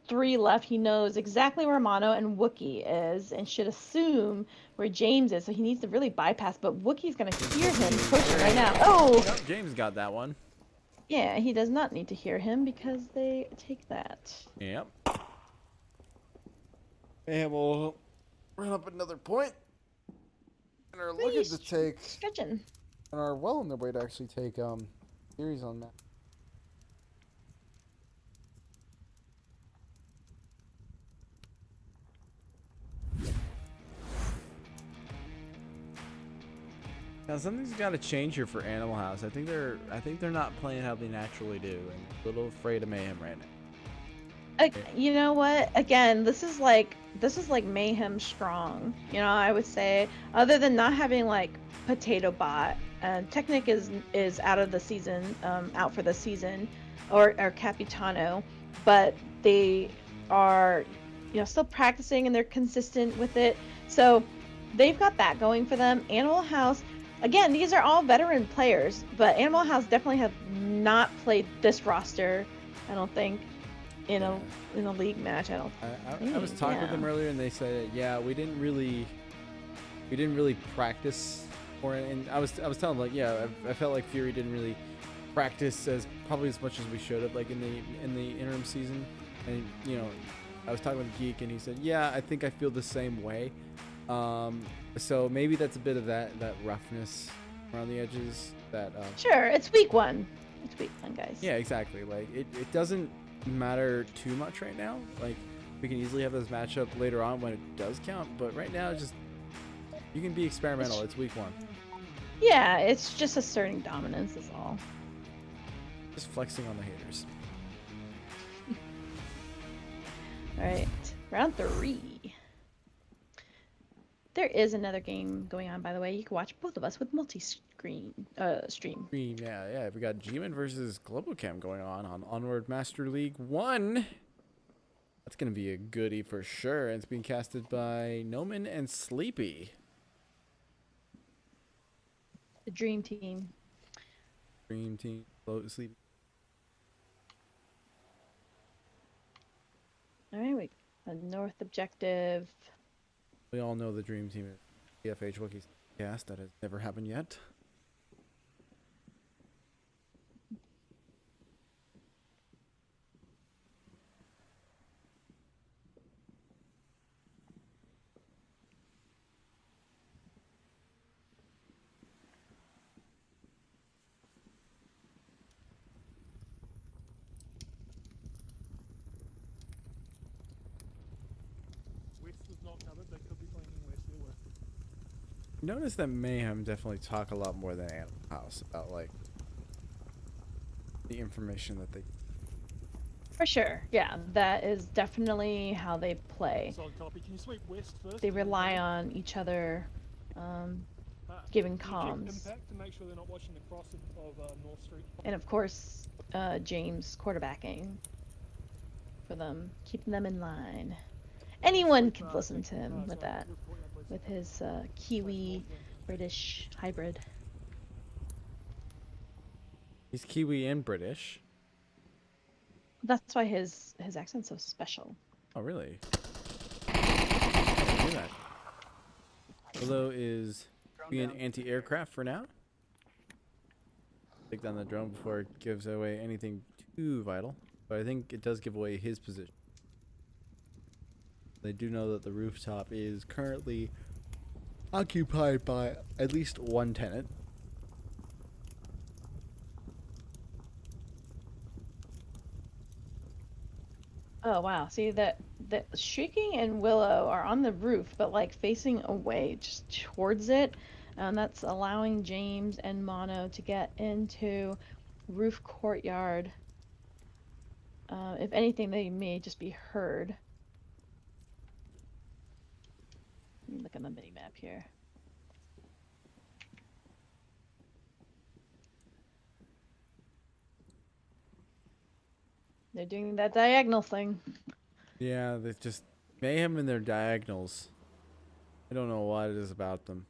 3 left, he knows exactly where Mono and Wookiee is and should assume where James is. So he needs to really bypass. But Wookiee's gonna hear him pushing right now. Oh, Yep, James got that one. yeah. He does not need to hear him because they take that. Yep. And we'll run up another point. And are looking to take Stretching. and are well on their way to actually take series on that. Now something's got to change here for Animal House. I think they're not playing how they naturally do, and a little afraid of Mayhem right now. You know what? Again, this is like Mayhem strong. You know, I would say, other than not having like Potato Bot, and Technic is out of the season, out for the season, or Capitano, but they are, you know, still practicing and they're consistent with it. So they've got that going for them. Animal House, again, these are all veteran players, but Animal House definitely have not played this roster, I don't think, in a league match. I was talking with them earlier, and they said, yeah, we didn't really practice for it. And I was telling them, like, yeah, I felt like Fury didn't really practice probably as much as we should have, like in the interim season. And you know, I was talking with Geek, and he said, yeah, I think I feel the same way. So maybe that's a bit of that roughness around the edges. That Sure, it's week 1. It's week 1, guys. yeah, exactly. Like it doesn't matter too much right now. Like we can easily have this matchup later on when it does count, but right now just you can be experimental. It's week 1. Yeah, it's just asserting dominance is all. Just flexing on the haters. All right, round 3. There is another game going on, by the way. You can watch both of us with multi-screen stream. Yeah. We got G-Man versus Globocam going on Onward Master League 1. That's gonna be a goodie for sure. And it's being casted by Noman and Sleepy. The Dream Team. Dream Team, Sleepy. All right, a North objective. We all know the Dream Team is TFH Wookiees cast. That has never happened yet. West was not covered. They could be playing in West. They were. Notice that Mayhem definitely talk a lot more than Animal House about like the information that they. For sure, yeah, that is definitely how they play. Solid copy. Can you sweep West first? They rely on each other. giving Check comms. impact to make sure they're not watching the cross of North Street. And of course, James quarterbacking for them, keeping them in line. Anyone can listen to him with that, with his Kiwi British hybrid. He's Kiwi and British. That's why his accent's so special. Oh, really? I didn't know that. Willow is being anti-aircraft for now. Take down the drone before it gives away anything too vital. But I think it does give away his position. They do know that the rooftop is currently occupied by at least one tenant. Oh wow! See that Shrieking and Willow are on the roof, but like facing away, just towards it. That's allowing James and Mono to get into roof courtyard. If anything, they may just be heard. Let me look at the mini map here. They're doing that diagonal thing. Yeah, they just mayhem in their diagonals. I don't know what it is about them.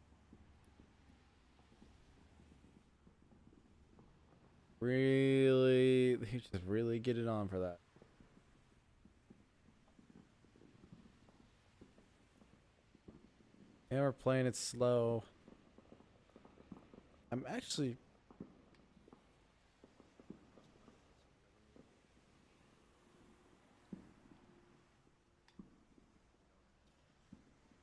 Really, they just really get it on for that. Yeah, we're playing it slow. I'm actually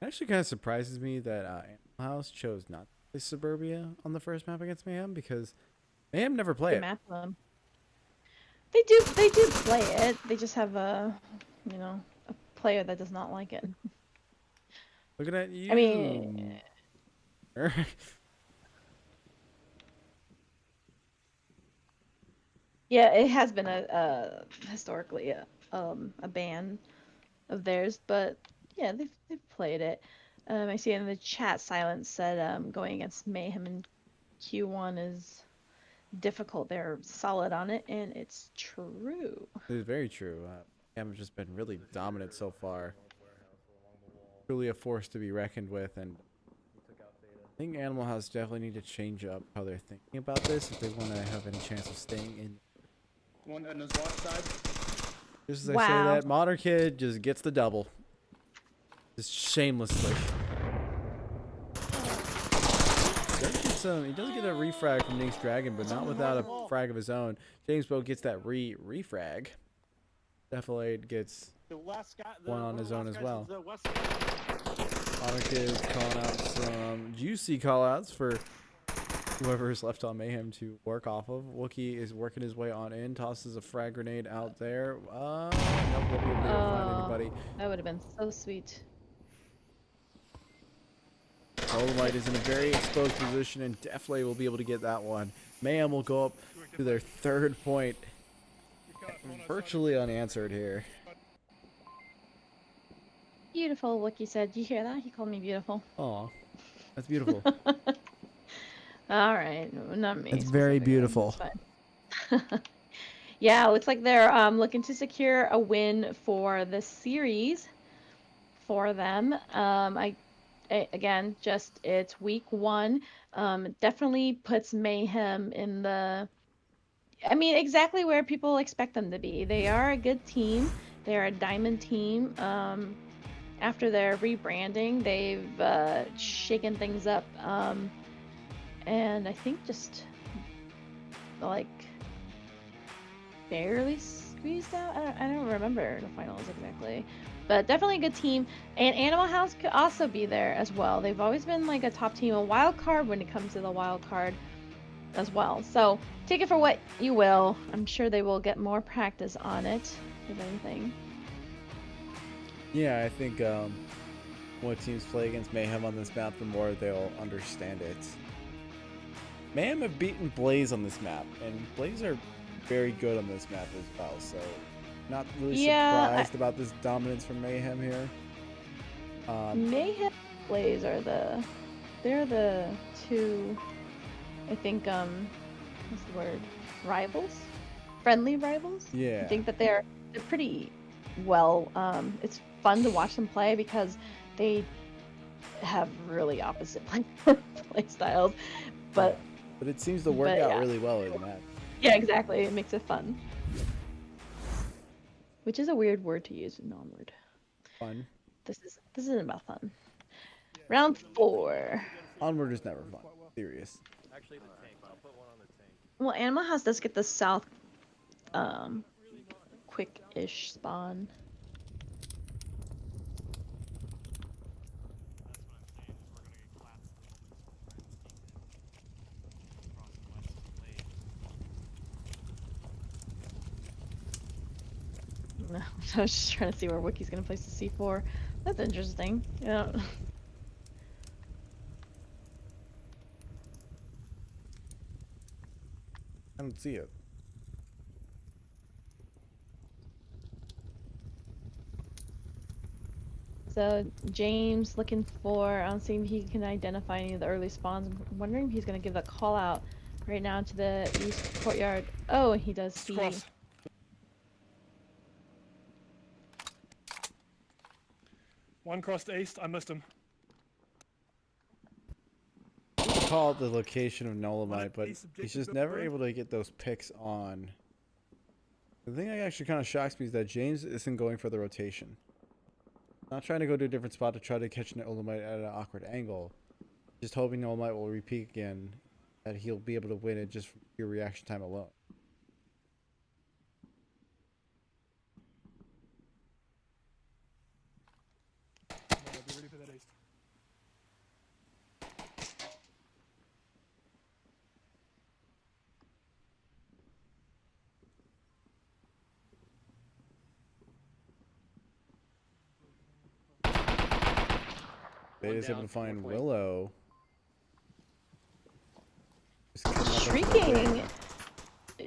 It actually kind of surprises me that Animal House chose not to play Suburbia on the first map against Mayhem, because Mayhem never play They it. map them. They do play it. They just have a player that does not like it. Looking at you. I mean, yeah, it has been a historically a ban of theirs, but yeah, they've played it. I see in the chat, Silence said going against Mayhem in Q1 is difficult. They're solid on it, and it's true. It's very true. Mayhem have just been really dominant so far. Truly a force to be reckoned with, and I think Animal House definitely need to change up how they're thinking about this if they want to have any chance of staying in. One on his watch side. Just as I Wow. say that, Modern Kid just gets the double. Just shamelessly. He does get a refrag from Nink's Dragon, but not without a frag of his own. James Bow gets that refrag. Definitely gets one on his own as well. Modern Kid calling out some juicy callouts for whoever is left on Mayhem to work off of. Wookie is working his way on in, tosses a frag grenade out there. Nope, won't be able to find anybody. That would have been so sweet. Dolomite is in a very exposed position and definitely will be able to get that one. Mayhem will go up to their third point. Virtually unanswered here. Beautiful, Wookie said. You hear that? He called me beautiful. Aw, that's beautiful. All right, not me. It's very specifically, beautiful. that's fine. Yeah, looks like they're looking to secure a win for the series for them. Again, just it's week 1. Definitely puts Mayhem in the, I mean, exactly where people expect them to be. They are a good team. They're a diamond team. After their rebranding, they've shaken things up. And I think just like barely squeezed out. I don't remember the finals exactly, but definitely a good team. And Animal House could also be there as well. They've always been like a top team, a wild card when it comes to the wild card as well. So take it for what you will. I'm sure they will get more practice on it, if anything. Yeah, I think more teams play against Mayhem on this map, the more they'll understand it. Mayhem have beaten Blaze on this map, and Blaze are very good on this map as well, so not really surprised about this dominance from Mayhem here. Mayhem Blaze are the they're the two, I think, what's the word? Rivals? Friendly rivals? I Yeah. think that they're pretty well, it's fun to watch them play because they have really opposite play styles. But But it seems to work but out yeah. really well in that. Yeah, exactly. It makes it fun. Which is a weird word to use in Onward. Fun. This isn't about fun. Round 4. Onward is never fun. Serious. Actually, the tank. I'll put one on the tank. Well, Animal House does get the south quick-ish spawn. No, I was just trying to see where Wiki's gonna place the C4. That's interesting. Yeah. I don't see it. So James looking for, seeing if he can identify any of the early spawns. I'm wondering if he's gonna give a call out right now to the east courtyard. Oh, he does see. Cross. One crossed east. I missed him. Call it the location of Nolamite, but he's just never able to get those picks on. The thing that actually kind of shocks me is that James isn't going for the rotation. Not trying to go to a different spot to try to catch an Nolamite at an awkward angle. Just hoping Nolamite will repeat again, that he'll be able to win it just from your reaction time alone. Be ready for that east. They is able to find Willow.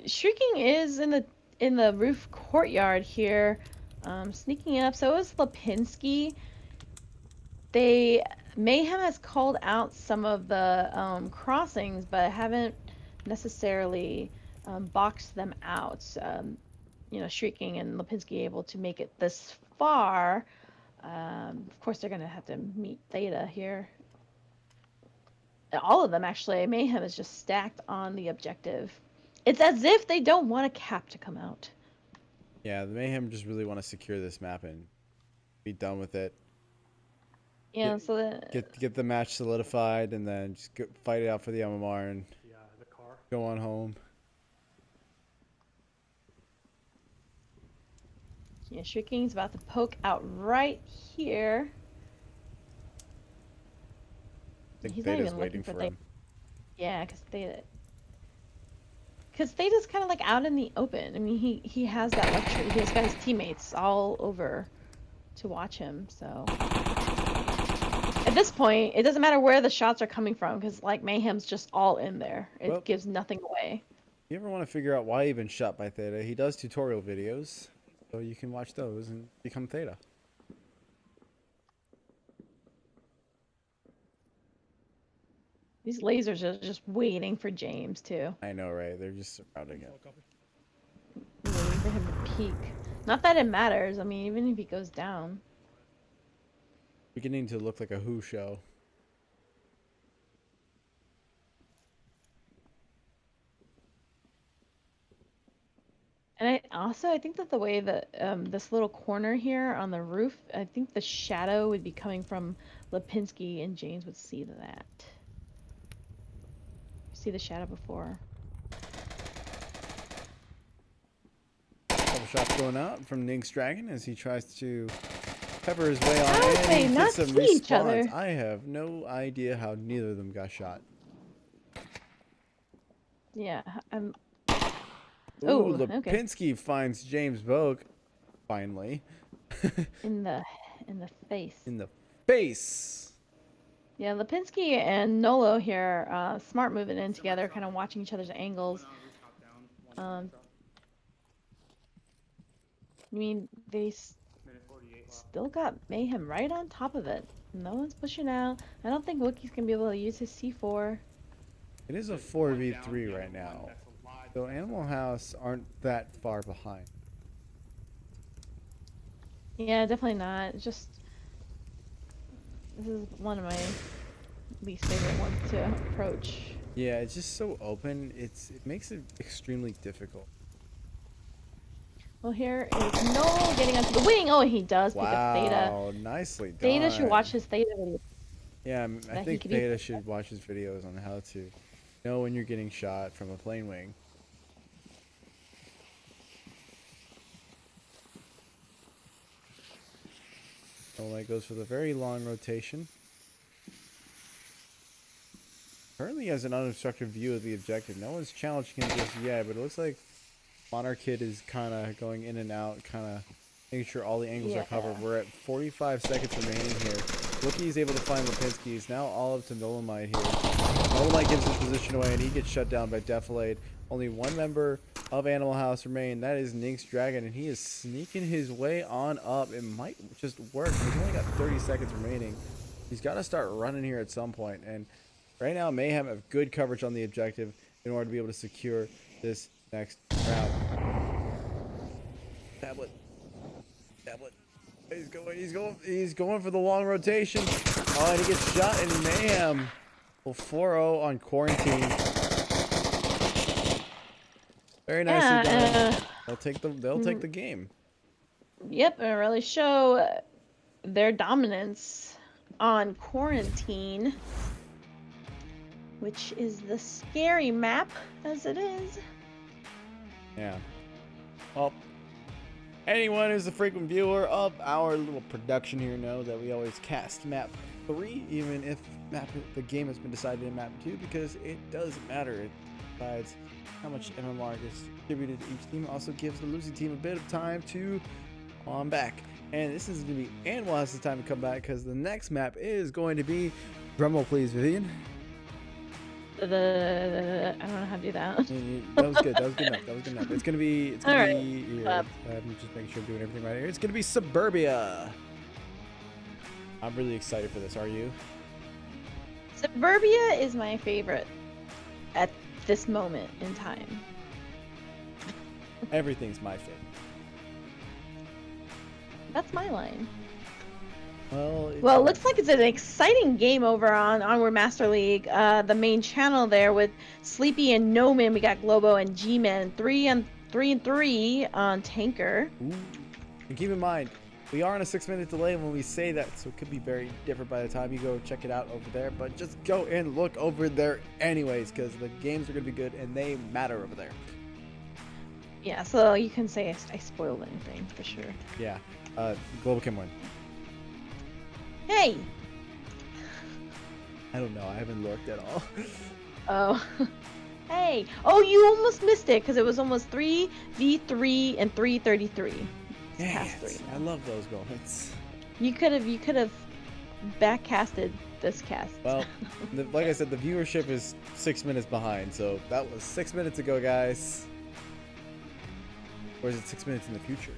Shrieking is in the roof courtyard here, sneaking up. So is Lipinski. Mayhem has called out some of the crossings, but haven't necessarily boxed them out. You know, Shrieking and Lipinski able to make it this far. Of course, they're gonna have to meet Theta here. All of them actually. Mayhem is just stacked on the objective. It's as if they don't want a cap to come out. Yeah, the Mayhem just really want to secure this map and be done with it. Yeah, so Get the match solidified and then just fight it out for the MMR and The car. go on home. yeah, Shrieking's about to poke out right here. I think He's not Theta's even waiting looking for for him. Yeah, because Theta's kind of like out in the open. I mean, he has that luxury. He's got his teammates all over to watch him. So at this point, it doesn't matter where the shots are coming from because like Mayhem's just all in there. It Well, gives nothing away. you ever want to figure out why he's been shot by Theta? He does tutorial videos, so you can watch those and become Theta. These lasers are just waiting for James too. I know, right? They're just surrounding it. Waiting for him to peek. Not that it matters. I mean, even if he goes down. Beginning to look like a Who show. And I think that the way that this little corner here on the roof, I think the shadow would be coming from Lipinski and James would see that. See the shadow before. Couple shots going out from Nink's Dragon as he tries to pepper his way on How did in they and not get some see each other? respawns. I have no idea how neither of them got shot. Yeah, I'm. Ooh, Oh, okay. Lipinski finds James Bogue, finally. In the face. In the face. Yeah, Lipinski and Nolo here, smart moving in together, kind of watching each other's angles. I mean, they still got Mayhem right on top of it. No one's pushing out. I don't think Wookiee's gonna be able to use his C4. It is a There's one 4v3 down, the right other one now. that's alive So is at Animal the- House aren't that far behind. Yeah, definitely not. It's just this is one of my least favorite ones to approach. Yeah, it's just so open. It makes it extremely difficult. Well, here is Noel getting onto the wing. Oh, he does pick up Theta. Wow, nicely done. Theta should watch his Theta video. Yeah, I that he think could be- Theta should watch his videos on how to know when you're getting shot from a plane wing. Olay goes for the very long rotation. Currently he has an unobstructed view of the objective. No one's challenging him just yet, but it looks like Monarchid is kind of going in and out, kind of making sure all the angles are covered. Yeah. We're at 45 seconds remaining here. Wookie is able to find Lipinski. He's now all up to Dolomite here. Dolomite gives his position away, and he gets shut down by Defilade. Only one member of Animal House remain. That is Nink's Dragon, and he is sneaking his way on up. It might just work. He's only got 30 seconds remaining. He's got to start running here at some point. And right now, Mayhem have good coverage on the objective in order to be able to secure this next round. Tablet. He's going for the long rotation. Oh, and he gets shot in Mayhem. Well, 4-0 on Quarantine. Very nicely done. They'll take the game. Yep, and really show their dominance on Quarantine, which is the scary map as it is. Yeah. Well, anyone who's a frequent viewer of our little production here know that we always cast map 3, even if the game has been decided in map 2, because it doesn't matter. It decides how much MMR gets distributed to each team. It also gives the losing team a bit of time to come back. And this is going to be Animal House's time to come back, because the next map is going to be, drumroll please, Vivian. I don't know how to do that. That was good. That was good enough. It's gonna be Alright. here. I'm just making sure I'm doing everything right here. It's gonna be Suburbia. I'm really excited for this. Are you? Suburbia is my favorite at this moment in time. Everything's my favorite. That's my line. Well, Well, it looks like it's an exciting game over on Onward Master League, the main channel there with Sleepy and Noman. We got Globo and G-Man, 3 and 3 on Tanker. Ooh. And keep in mind, we are on a 6-minute delay when we say that, so it could be very different by the time you go check it out over there. But just go and look over there anyways, because the games are gonna be good and they matter over there. Yeah, so you can say I spoiled anything for sure. Yeah. Global can win. Hey! I don't know. I haven't looked at all. Oh. Hey! Oh, you almost missed it because it was almost 3v3 and 333. It's past 3. I love those moments. You could have backcasted this cast. Well, like I said, the viewership is 6 minutes behind, so that was 6 minutes ago, guys. Or is it 6 minutes in the future?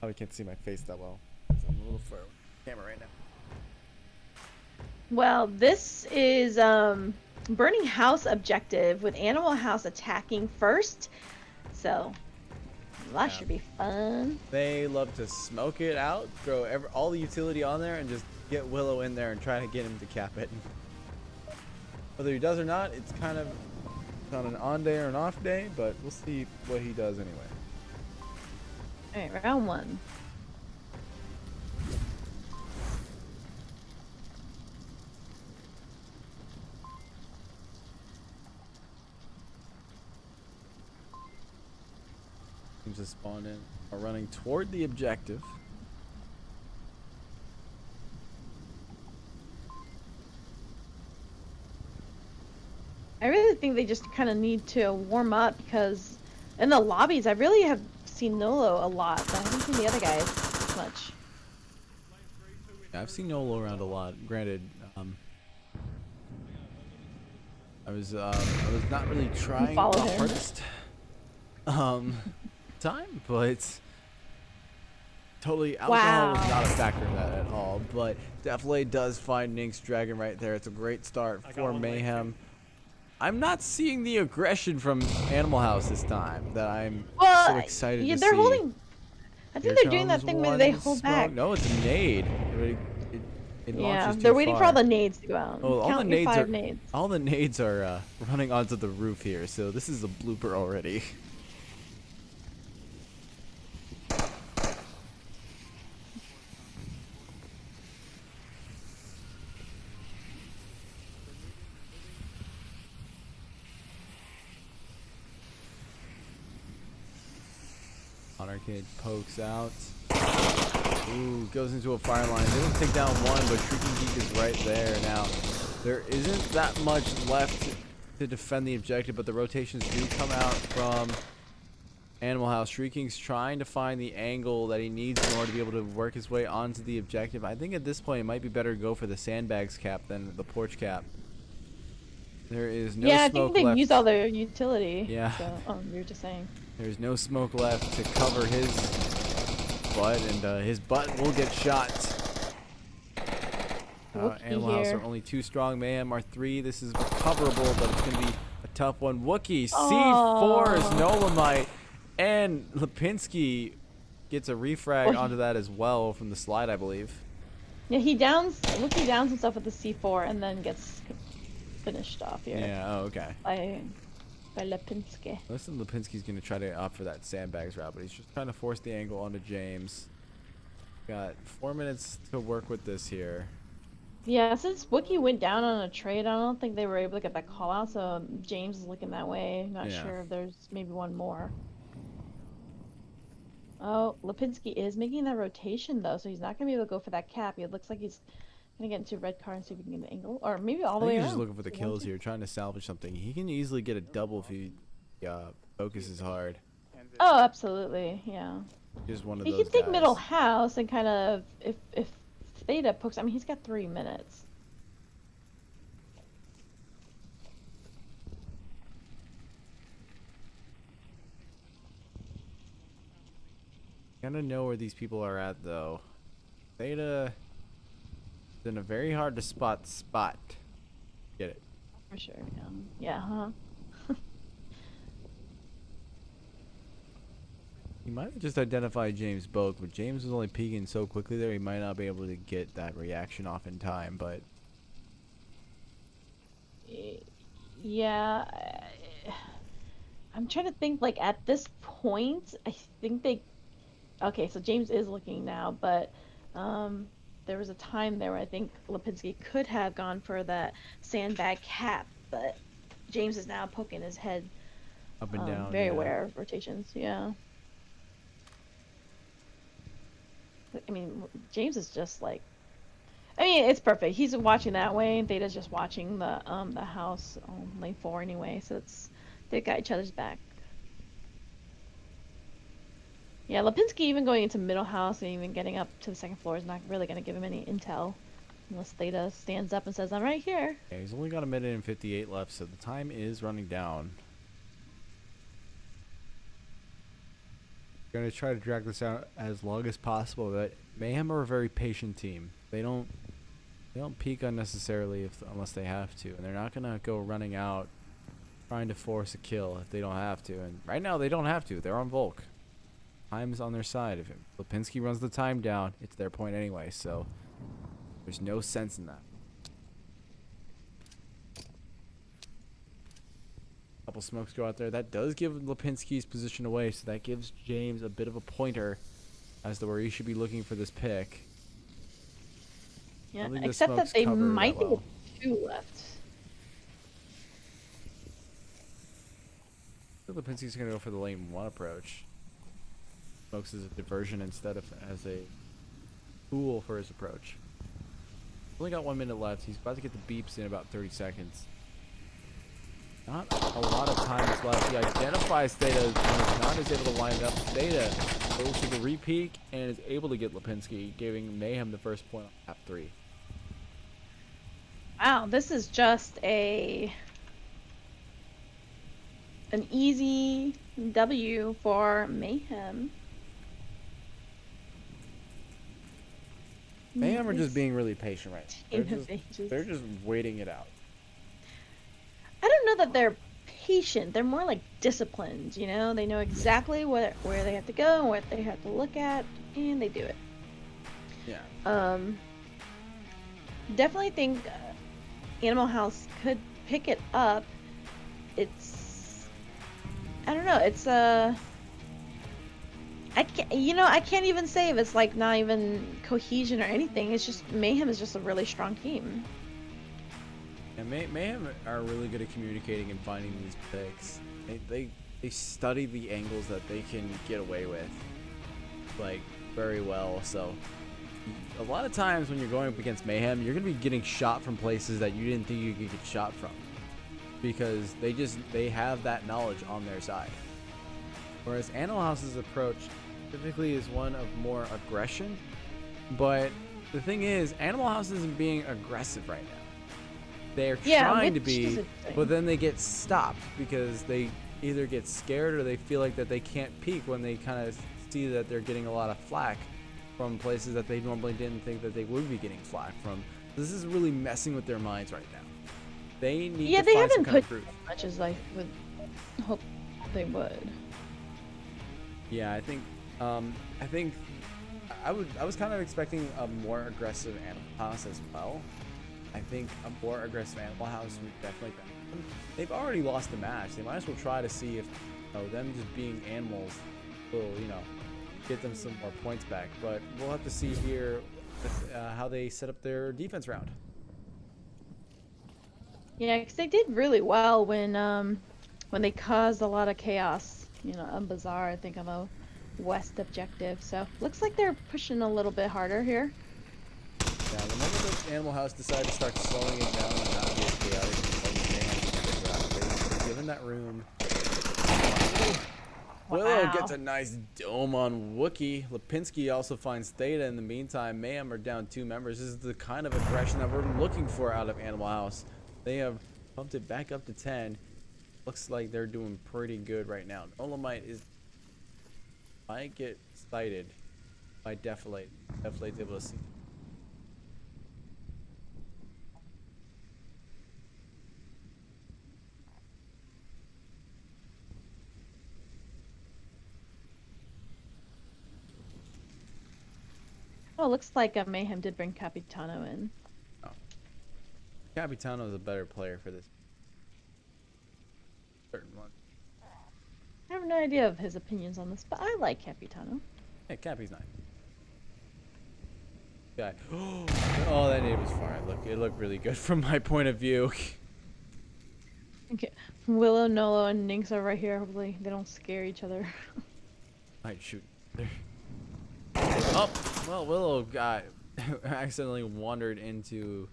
Oh, I can't see my face that well. I'm a little far away from the camera right now. Well, this is Burning House objective with Animal House attacking first. So that Yeah. should be fun. They love to smoke it out, throw all the utility on there, and just get Willow in there and try to get him to cap it. Whether he does or not, it's kind of on an on day or an off day, but we'll see what he does anyway. Alright, round 1. Teams that spawn in are running toward the objective. I really think they just kind of need to warm up because in the lobbies I really have seen Nolo a lot, but I haven't seen the other guys much. Yeah, I've seen Nolo around a lot. Granted, I was not really trying follow the him. hardest time, but Totally, alcohol was Wow. not a factor in that at all, but definitely does find Nink's Dragon right there. It's a great start I got for one late, Mayhem. too. I'm not seeing the aggression from Animal House this time that I'm so Well, excited yeah, to they're see. holding. I Here think they're doing that comes thing where they one hold smoke. back. No, it's a nade. It, it Yeah, launches too they're waiting for all far. the nades to go out. Oh, Count your 5 nades. all the nades are running onto the roof here, so this is a blooper already. Honor Kid pokes out. Ooh, goes into a fire line. They don't take down one, but Shrieking Geek is right there now. There isn't that much left to defend the objective, but the rotations do come out from Animal House. Shrieking's trying to find the angle that he needs in order to be able to work his way onto the objective. I think at this point it might be better to go for the sandbags cap than the porch cap. There is no Yeah, I smoke think they've left. used all their utility. Yeah. So, you were just saying. There's no smoke left to cover his butt, and his butt will get shot. Wookiee Animal House here. are only 2 strong. Mayhem are 3. This is recoverable, but it's going to be a tough one. Wookiee, C4's Aw. Nolamite, and Lipinski gets a refrag Oh, onto that as well from the slide, I believe. Yeah, Wookiee downs himself with the C4 and then gets finished off here Yeah, oh, okay. by Lipinski. Listen, Lipinski's going to try to opt for that sandbags route, but he's just trying to force the angle onto James. Got 4 minutes to work with this here. Yeah, since Wookiee went down on a trade, I don't think they were able to get that call out, so James is looking that way. Not Yeah. sure if there's maybe one more. Oh, Lipinski is making that rotation though, so he's not gonna be able to go for that cap. It looks like he's gonna get into red car and see if he can get the angle, or maybe all I the think way he's around. just looking for the if he wants kills to. here, trying to salvage something. He can easily get a double if he focuses hard. Oh, absolutely, yeah. He's one of He those can take guys. middle house and kind of if Theta pokes. I mean, he's got 3 minutes. Gotta know where these people are at, though. Theta is in a very hard to spot. Get it? For sure, yeah. Yeah, huh? He might have just identified James Boak, but James was only peeking so quickly there, he might not be able to get that reaction off in time, but... Yeah, I'm trying to think, like, at this point, I think they... Okay, so James is looking now, but there was a time there where I think Lipinski could have gone for that sandbag cap, but James is now poking his head. Up and down, Very yeah. aware of rotations, yeah. I mean, James is just like... I mean, it's perfect. He's watching that way, and Theta's just watching the house on lane 4 anyway, so it's... They got each other's back. Yeah, Lipinski even going into middle house and even getting up to the 2nd floor is not really going to give him any intel. Unless Theta stands up and says, I'm right here. Yeah, he's only got 1:58 left, so the time is running down. Gonna try to drag this out as long as possible, but Mayhem are a very patient team. They don't peek unnecessarily unless they have to, and they're not gonna go running out trying to force a kill if they don't have to. And right now they don't have to. They're on Volk. Time's on their side. If Lipinski runs the time down, it's their point anyway, so there's no sense in that. Couple smokes go out there. That does give Lipinski's position away, so that gives James a bit of a pointer as to where he should be looking for this pick. I Yeah, don't think the except that smokes they cover that might be well. 2 left. I think Lipinski's going to go for the lane 1 approach. Smokes as a diversion instead of as a tool for his approach. Only got 1 minute left. He's about to get the beeps in about 30 seconds. Not a lot of time is left. He identifies Theta and is not as able to line it up. Theta goes to the re-peek and is able to get Lipinski, giving Mayhem the first point on lap 3. Wow, this is just an easy W for Mayhem. Mayhem are just being really patient right now. Team of ages. They're just waiting it out. I don't know that they're patient. They're more like disciplined, you know? They know exactly where they have to go and what they have to look at, and they do it. Yeah. Definitely think Animal House could pick it up. I don't know, it's I can't even say if it's like not even cohesion or anything. It's just Mayhem is just a really strong team. And Mayhem are really good at communicating and finding these picks. They study the angles that they can get away with, like, very well. So a lot of times when you're going up against Mayhem, you're gonna be getting shot from places that you didn't think you could get shot from, because they have that knowledge on their side. Whereas Animal House's approach typically is one of more aggression, but the thing is, Animal House isn't being aggressive right now. They're trying to be, but then they get stopped because they either get scared or they feel like that they can't peek when they kind of see that they're getting a lot of flack from places that they normally didn't think that they would be getting flack from. This is really messing with their minds right now. They need to they find some haven't kind of put proof. as much as I would hope they would. Yeah, I think I was kind of expecting a more aggressive Animal House as well. I think a more aggressive Animal House would definitely benefit them. They've already lost the match. They might as well try to see if them just being animals will, get them some more points back. But we'll have to see here how they set up their defense round. Yeah, because they did really well when they caused a lot of chaos. On Bazaar, I think on a west objective. So looks like they're pushing a little bit harder here. Yeah, the moment that Animal House decided to start slowing it down and not be as chaotic, they've given that room. Willow gets a nice dome on Wookiee. Lipinski also finds Theta. In the meantime, Mayhem are down 2 members. This is the kind of aggression that we're looking for out of Animal House. They have pumped it back up to 10. Looks like they're doing pretty good right now. Olamite might get sighted by Deflate. Deflate's able to see. Oh, it looks like Mayhem did bring Capitano in. Oh. Capitano is a better player for this. Certain one. I have no idea of his opinions on this, but I like Capitano. Hey, Cappy's nice. Guy. Oh, that name was far. It looked really good from my point of view. Okay, Willow, Nolo, and Nynx are right here. Hopefully they don't scare each other. Might shoot. Oh, well, Willow got accidentally wandered into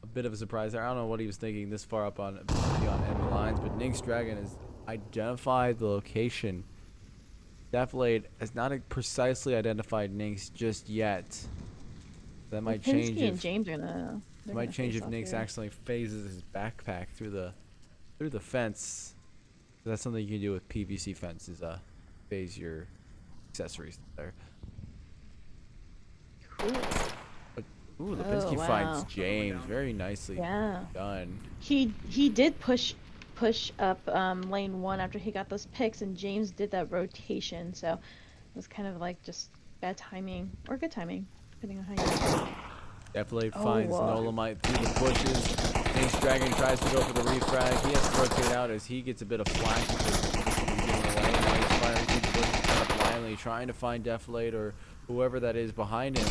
a bit of a surprise there. I don't know what he was thinking this far up on beyond enemy lines, but Nynx Dragon has identified the location. Deflate has not precisely identified Nynx just yet. That might change Pinsky and if James are gonna. might change if Nynx accidentally phases his backpack through the fence. That's something you can do with PVC fence, is phase your accessories there. But, ooh, Lipinski finds James very nicely done. He did push up lane 1 after he got those picks, and James did that rotation, so it was kind of like just bad timing or good timing, depending on how you. Definitely finds Nolamite through the bushes. Nynx Dragon tries to go for the refrag. He has to rotate out as he gets a bit of flack because he's getting away. Now he's firing through the bushes kind of blindly, trying to find Deflate or whoever that is behind him.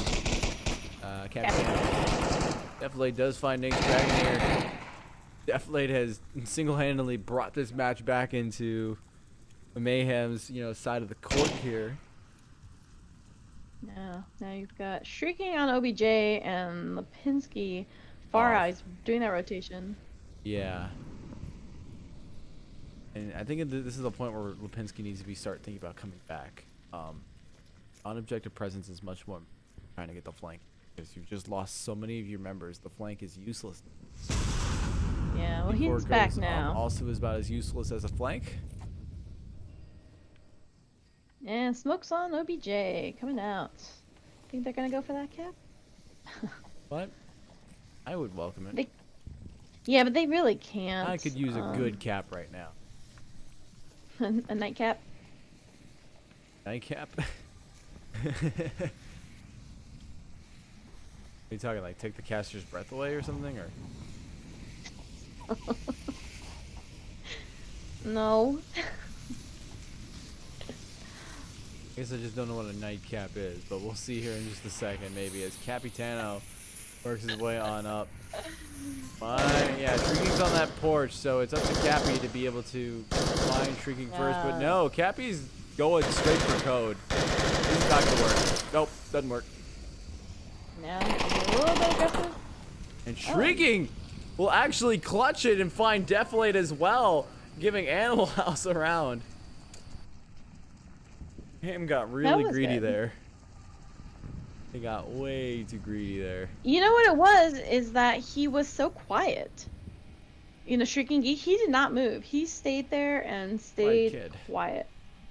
Deflate does find Nynx Dragon here. Deflate has single-handedly brought this match back into Mayhem's, side of the court here. Now you've got Shrieking on OBJ and Lipinski, Far Eyes doing that rotation. Yeah. And I think this is the point where Lipinski needs to start thinking about coming back. On-objective presence is much more trying to get the flank, because you've just lost so many of your members. The flank is useless. Yeah, well, he's back now. Also is about as useless as a flank. And Smoke's on OBJ coming out. Think they're gonna go for that cap? But I would welcome it. They, yeah, but they really can't. I could use a good cap right now. A nightcap. Nightcap? Are you talking like take the caster's breath away or something, or? No. I guess I just don't know what a nightcap is, but we'll see here in just a second, maybe, as Capitano works his way on up. Yeah, Shrieking's on that porch, so it's up to Cappy to be able to find Shrieking first, but no, Cappy's going straight for code. This is not gonna work. Nope, doesn't work. No, a little bit aggressive. And Shrieking will actually clutch it and find Deflate as well, giving Animal House a round. Him got really greedy there. He got way too greedy there. You know what it was, is that he was so quiet. You know, Shrieking Geek, he did not move. He stayed there and stayed kid. quiet.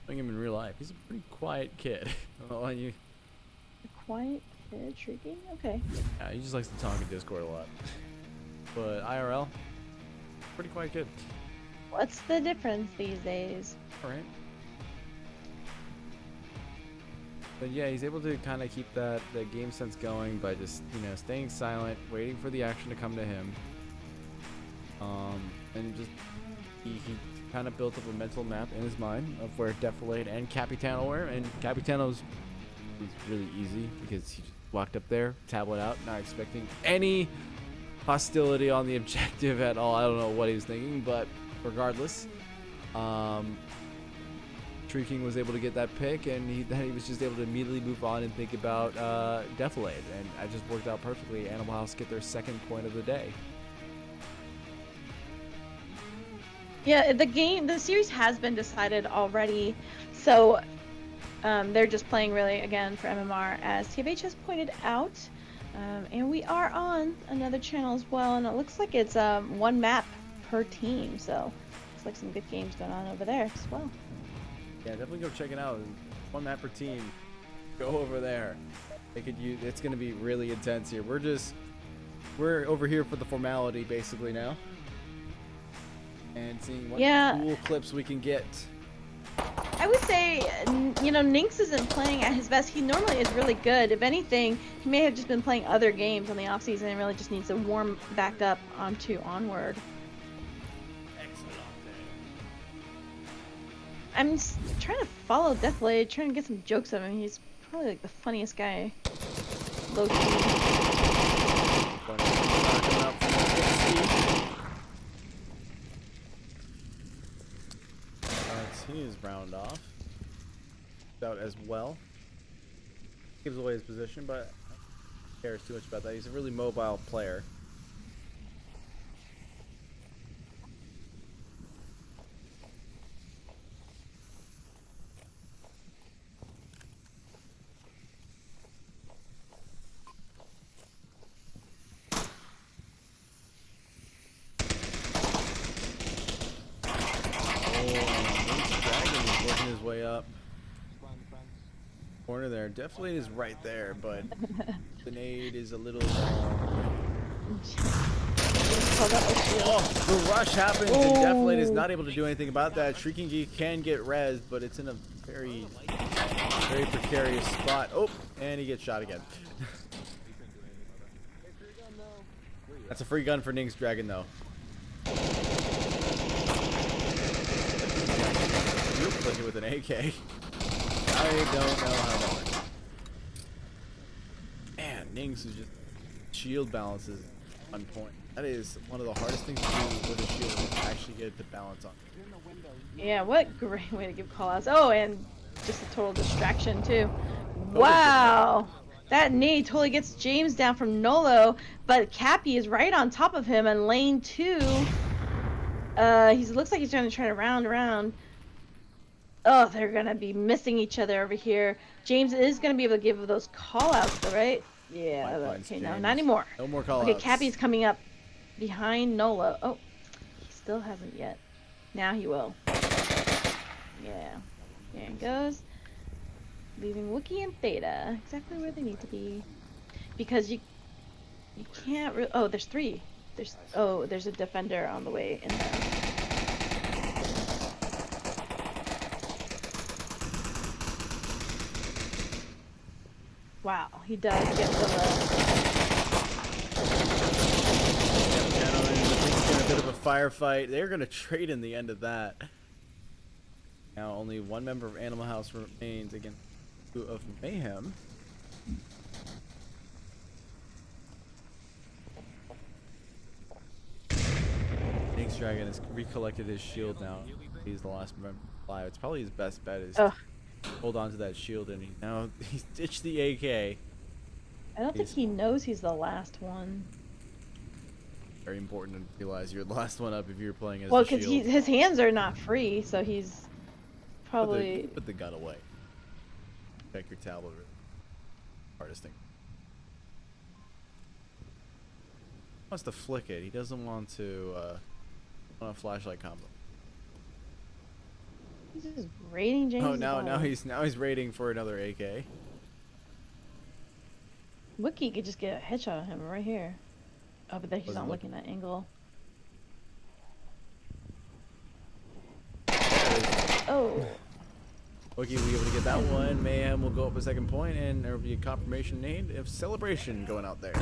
Knowing him in real life, he's a pretty quiet kid. Well, you. A quiet kid, Shrieking? Okay. Yeah, he just likes to talk in Discord a lot. But IRL, pretty quiet kid. What's the difference these days? All right. But yeah, he's able to kind of keep that game sense going by just, you know, staying silent, waiting for the action to come to him. And just he kind of built up a mental map in his mind of where Defilade and Capitano were, and Capitano's was really easy because he just walked up there, tablet out, not expecting any hostility on the objective at all. I don't know what he was thinking, but regardless, Shrieking was able to get that pick, and then he was just able to immediately move on and think about Defilade, and it just worked out perfectly. Animal House get their second point of the day. Yeah, the series has been decided already, so they're just playing really again for MMR, as TFH has pointed out, and we are on another channel as well, and it looks like it's one map per team, so looks like some good games going on over there as well. Yeah, definitely go check it out. One map per team. Go over there. They could use. It's going to be really intense here. We're over here for the formality basically now, and seeing what cool clips we can get. I would say, you know, Nynx isn't playing at his best. He normally is really good. If anything, he may have just been playing other games on the off season and really just needs to warm back up onto Onward. I'm trying to follow Deathblade, trying to get some jokes of him. He's probably like the funniest guy. Low key. He is round off. Out as well. Gives away his position, but I don't care too much about that. He's a really mobile player. His way up. Corner there. Deflate is right there, but the nade is a little the rush happens and Deflate is not able to do anything about that. Shrieking Geek can get rezzed, but it's in a very precarious spot. Oh, and he gets shot again. That's a free gun for Ning's Dragon though. You're clicking with an AK. I don't know how that works. Man, Nings is just shield balances on point. That is one of the hardest things to do with a shield, is actually get it to balance on. Yeah, what great way to give callouts. Oh, and just a total distraction too. Wow, that nade totally gets James down from Nolo, but Cappy is right on top of him in lane 2. He looks like he's going to try to round around. Oh, they're gonna be missing each other over here. James is gonna be able to give those callouts, though, right? Yeah. Okay, no, not anymore. No more callouts. Okay, Cappy's coming up behind Nola. Oh, he still hasn't yet. Now he will. Yeah. There he goes. Leaving Wookie and Theta exactly where they need to be. Because You can't really. Oh, there's 3. There's a defender on the way in there. Wow, he does get the A bit of a firefight. They're gonna trade in the end of that. Now only one member of Animal House remains against 2 of Mayhem. Phoenix Dragon has recollected his shield now. He's the last member alive. It's probably his best bet is to hold on to that shield, and he's ditched the AK. I don't think he knows he's the last one. Very important to realize you're the last one up if you're playing as Well, the because shield. his hands are not free, so he's probably. Put the gun away. Check your tablet. Hardest thing. He wants to flick it. He doesn't want to want a flashlight combo. He's just raiding James. Oh, now he's raiding for another AK. Wookie could just get a headshot on him right here. Oh, but then he's Wasn't not looking at angle. Oh. Wookie will be able to get that one. Mayhem will go up a second point, and there will be a confirmation nade of celebration going out there.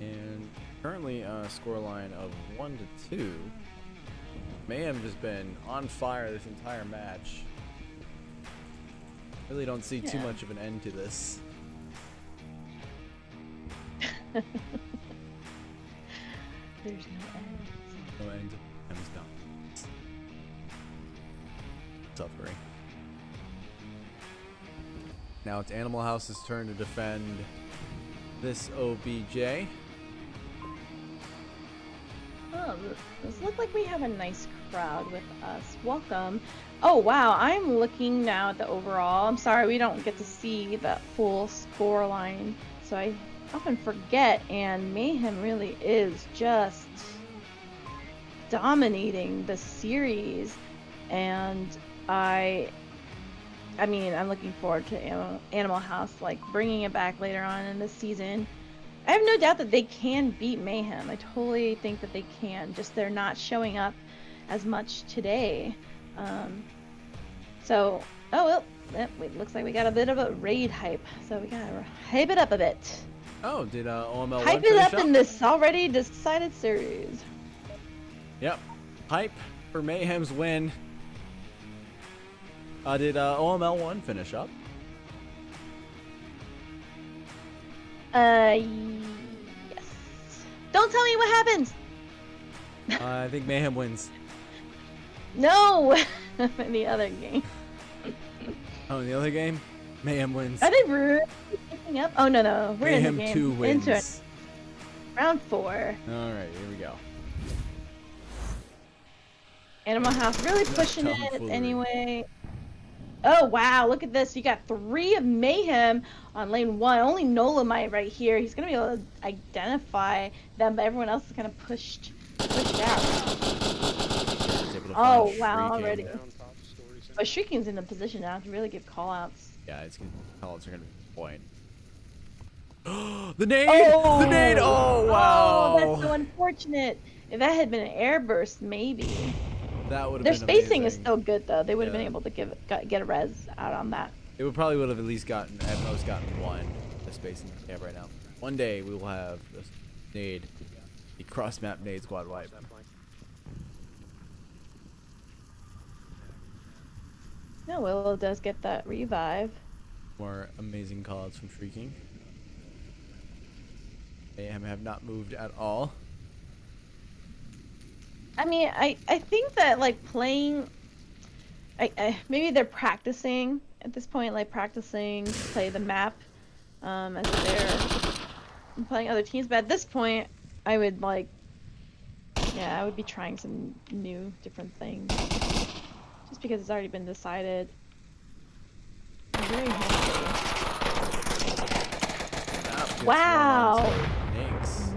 And currently a scoreline of 1-2. Mayhem has been on fire this entire match. Really don't see too much of an end to this. There's no end. No end. M's done. Suffering. Now it's Animal House's turn to defend this OBJ. Oh, this looks like we have a nice crowd with us. Welcome. Oh, wow. I'm looking now at the overall. I'm sorry, we don't get to see that full score line, so I often forget, and Mayhem really is just dominating the series, and I mean, I'm looking forward to Animal House, like, bringing it back later on in the season. I have no doubt that they can beat Mayhem. I totally think that they can. Just they're not showing up as much today. Oh well, it looks like we got a bit of a raid hype. So we gotta hype it up a bit. Oh, did OML Hype it up in this already decided series. Yep. Hype for Mayhem's win. Did OML 1 finish up? Yes. Don't tell me what happens. I think Mayhem wins. No, in the other game. Oh, in the other game, Mayhem wins. Are they really picking up? Oh no, we're Mayhem in the game. 2 wins. Into it. Round 4. All right, here we go. Animal House really pushing it tomfoolery. anyway. Oh wow, look at this. You got 3 of Mayhem on lane 1. Only Nolamite right here. He's gonna be able to identify them, but everyone else is kind of pushed out. Oh wow, already. But Shrieking's in the position now to really give callouts. Yeah, it's gonna, callouts are gonna be point. The nade! Oh! The nade! Oh wow! Oh, that's so unfortunate. If that had been an air burst, maybe. That would have Their been spacing amazing. is still good though. They would have Yeah. been able to get a res out on that. It would probably would have at least gotten, at most gotten 1. The spacing we have right now. One day we will have this nade, the cross map nade squad wipe. No, Willow does get that revive. More amazing callouts from Shrieking. Mayhem have not moved at all. I mean, I think that like playing, maybe they're practicing at this point, like practicing to play the map as they're playing other teams. But at this point, I would like, yeah, I would be trying some new, different things, just because it's already been decided. I'm very happy. gets run Wow. onto Thanks.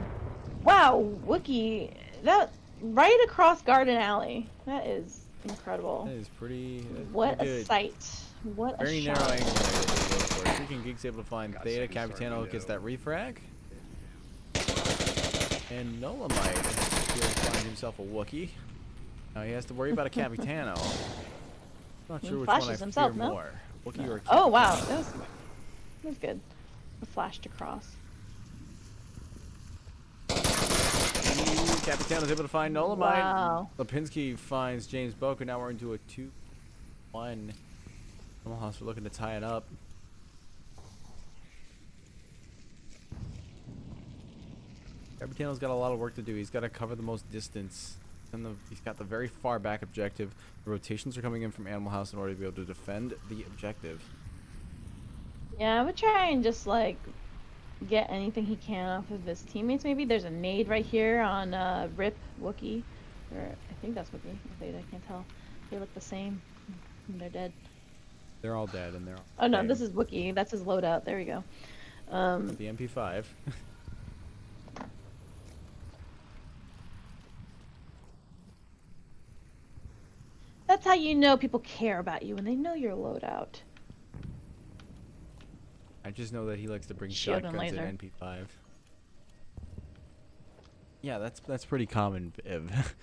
Wow, Wookie, that right across Garden Alley. That is incredible. That is pretty. What pretty a good. sight. What Very a narrow shot. angle there that they go for. Freaking Geek's able to find Theta. Capitano gets that refrag. And Nolamite finds himself a Wookiee. Now he has to worry about a Capitano. Not He sure which one I flashes fear himself, no? more. Wookiee or Oh, wow. Capitano. That was good. The flashed across. Capitano's able to find Nolamite. Wow. Lipinski finds James Boker. Now we're into a 2-1. House, we're looking to tie it up. Capitano's got a lot of work to do. He's got to cover the most distance. And he's got the very far back objective. The rotations are coming in from Animal House in order to be able to defend the objective. Yeah, I would try and just, like, get anything he can off of his teammates. Maybe there's a nade right here on Rip Wookie. Or I think that's Wookie. I can't tell. They look the same. They're dead. They're all dead, and they're all Oh no, dead. this is Wookie. That's his loadout. There we go. The MP5. That's how you know people care about you when they know your loadout. I just know that he likes to bring Shield and shotguns laser. at MP5. Yeah, that's pretty common, Viv.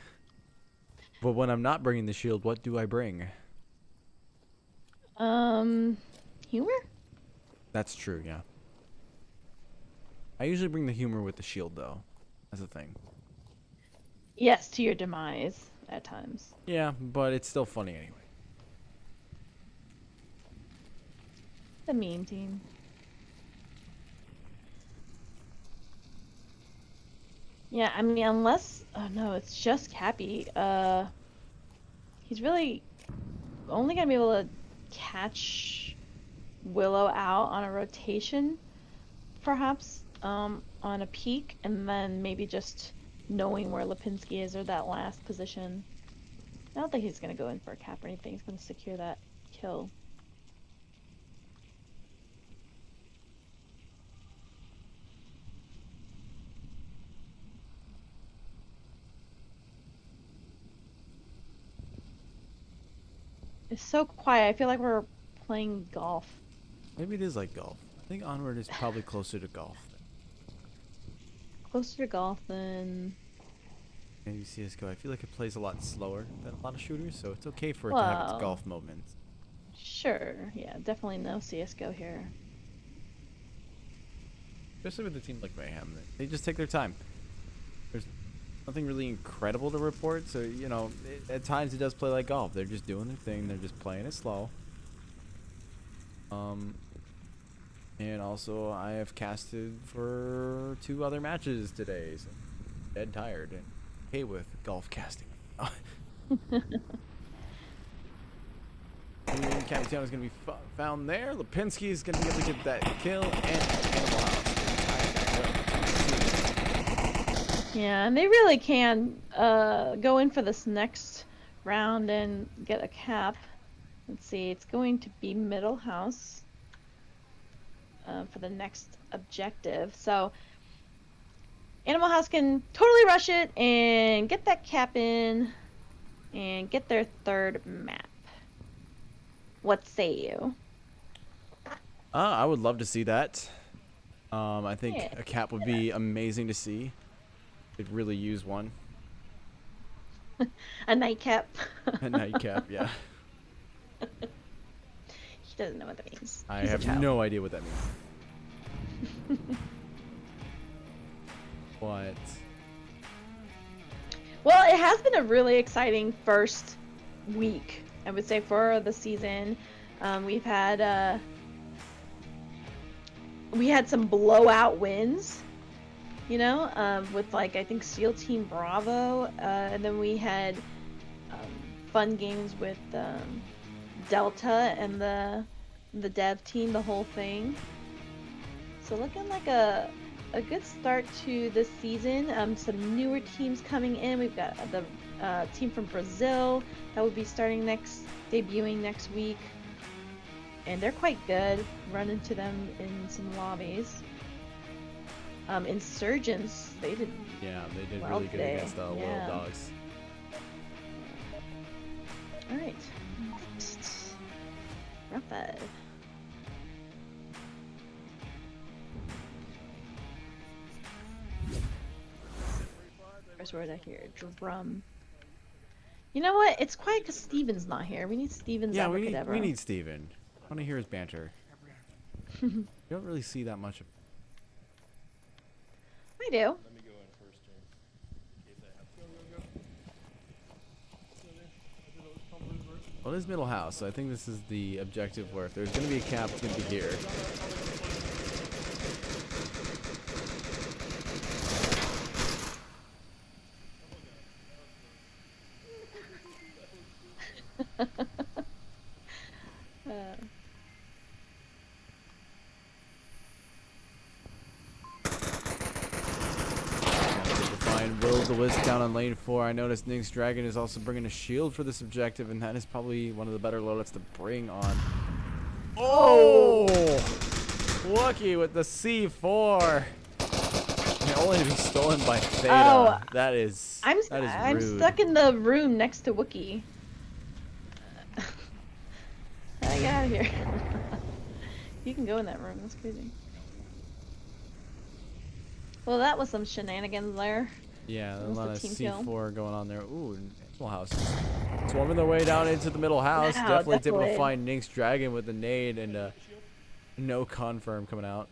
But when I'm not bringing the shield, what do I bring? Humor? That's true, yeah. I usually bring the humor with the shield, though. That's the thing. Yes, to your demise at times. Yeah, but it's still funny anyway. The meme team. Yeah, I mean, unless... Oh, no, it's just Cappy. He's really only gonna be able to catch Willow out on a rotation, perhaps, on a peak, and then maybe just knowing where Lipinski is or that last position. I don't think he's gonna go in for a cap or anything. He's gonna secure that kill. It's so quiet. I feel like we're playing golf. Maybe it is like golf. I think Onward is probably closer to golf. Closer to golf than... Maybe CSGO. I feel like it plays a lot slower than a lot of shooters, so it's okay for it to have its Well, golf moments. Sure. Yeah, definitely no CSGO here. Especially with a team like Mayhem. They just take their time. There's nothing really incredible to report, so, you know, at times it does play like golf. They're just doing their thing. They're just playing it slow. And also, I have casted for 2 other matches today, so I'm dead tired and okay with golf casting. Capitano is going to be found there. Lipinski is going to be able to get that kill, and Animal House. Yeah, and they really can go in for this next round and get a cap. Let's see, it's going to be Middle House for the next objective. So Animal House can totally rush it and get that cap in and get their 3rd map. What say you? I would love to see that. I think Yeah. a cap would be amazing to see. Could really use one. A nightcap. A nightcap, yeah. He doesn't know what that means. I He's a have child. no idea what that means. What? Well, it has been a really exciting first week, I would say, for the season. We've had we had some blowout wins, you know, with like I think SEAL Team Bravo, and then we had fun games with Delta and the dev team, the whole thing. So looking like a good start to this season. Some newer teams coming in. We've got the team from Brazil that will be debuting next week. And they're quite good. Run into them in some lobbies. Insurgents, they did Yeah, they did well really good today. against the Loyal Yeah. Dogs. All right. Next. Round 5. First word I hear, drum. You know what? It's quiet because Steven's not here. We need Steven's Yeah, we abracadabra. need Steven. I want to hear his banter. You don't really see that much of. I do. Let me go in first, James. In case I have to. Well, it is middle house, so I think this is the objective where if there's going to be a cap, it's going to be here. Find Will the Wisp down on lane 4. I noticed Nix Dragon is also bringing a shield for this objective, and that is probably one of the better loadouts to bring on. Oh! Lucky with the C4. And only to be stolen by Theta. Oh, that is I'm rude. stuck in the room next to Wookie. Get out of here. You can go in that room. That's crazy. Well, that was some shenanigans there. Yeah, a That was lot the of team C4 kill. going on there. Ooh, Animal House swarming their way down into the middle house. Wow, Definitely able to definitely. find Nix Dragon with the nade and no confirm coming out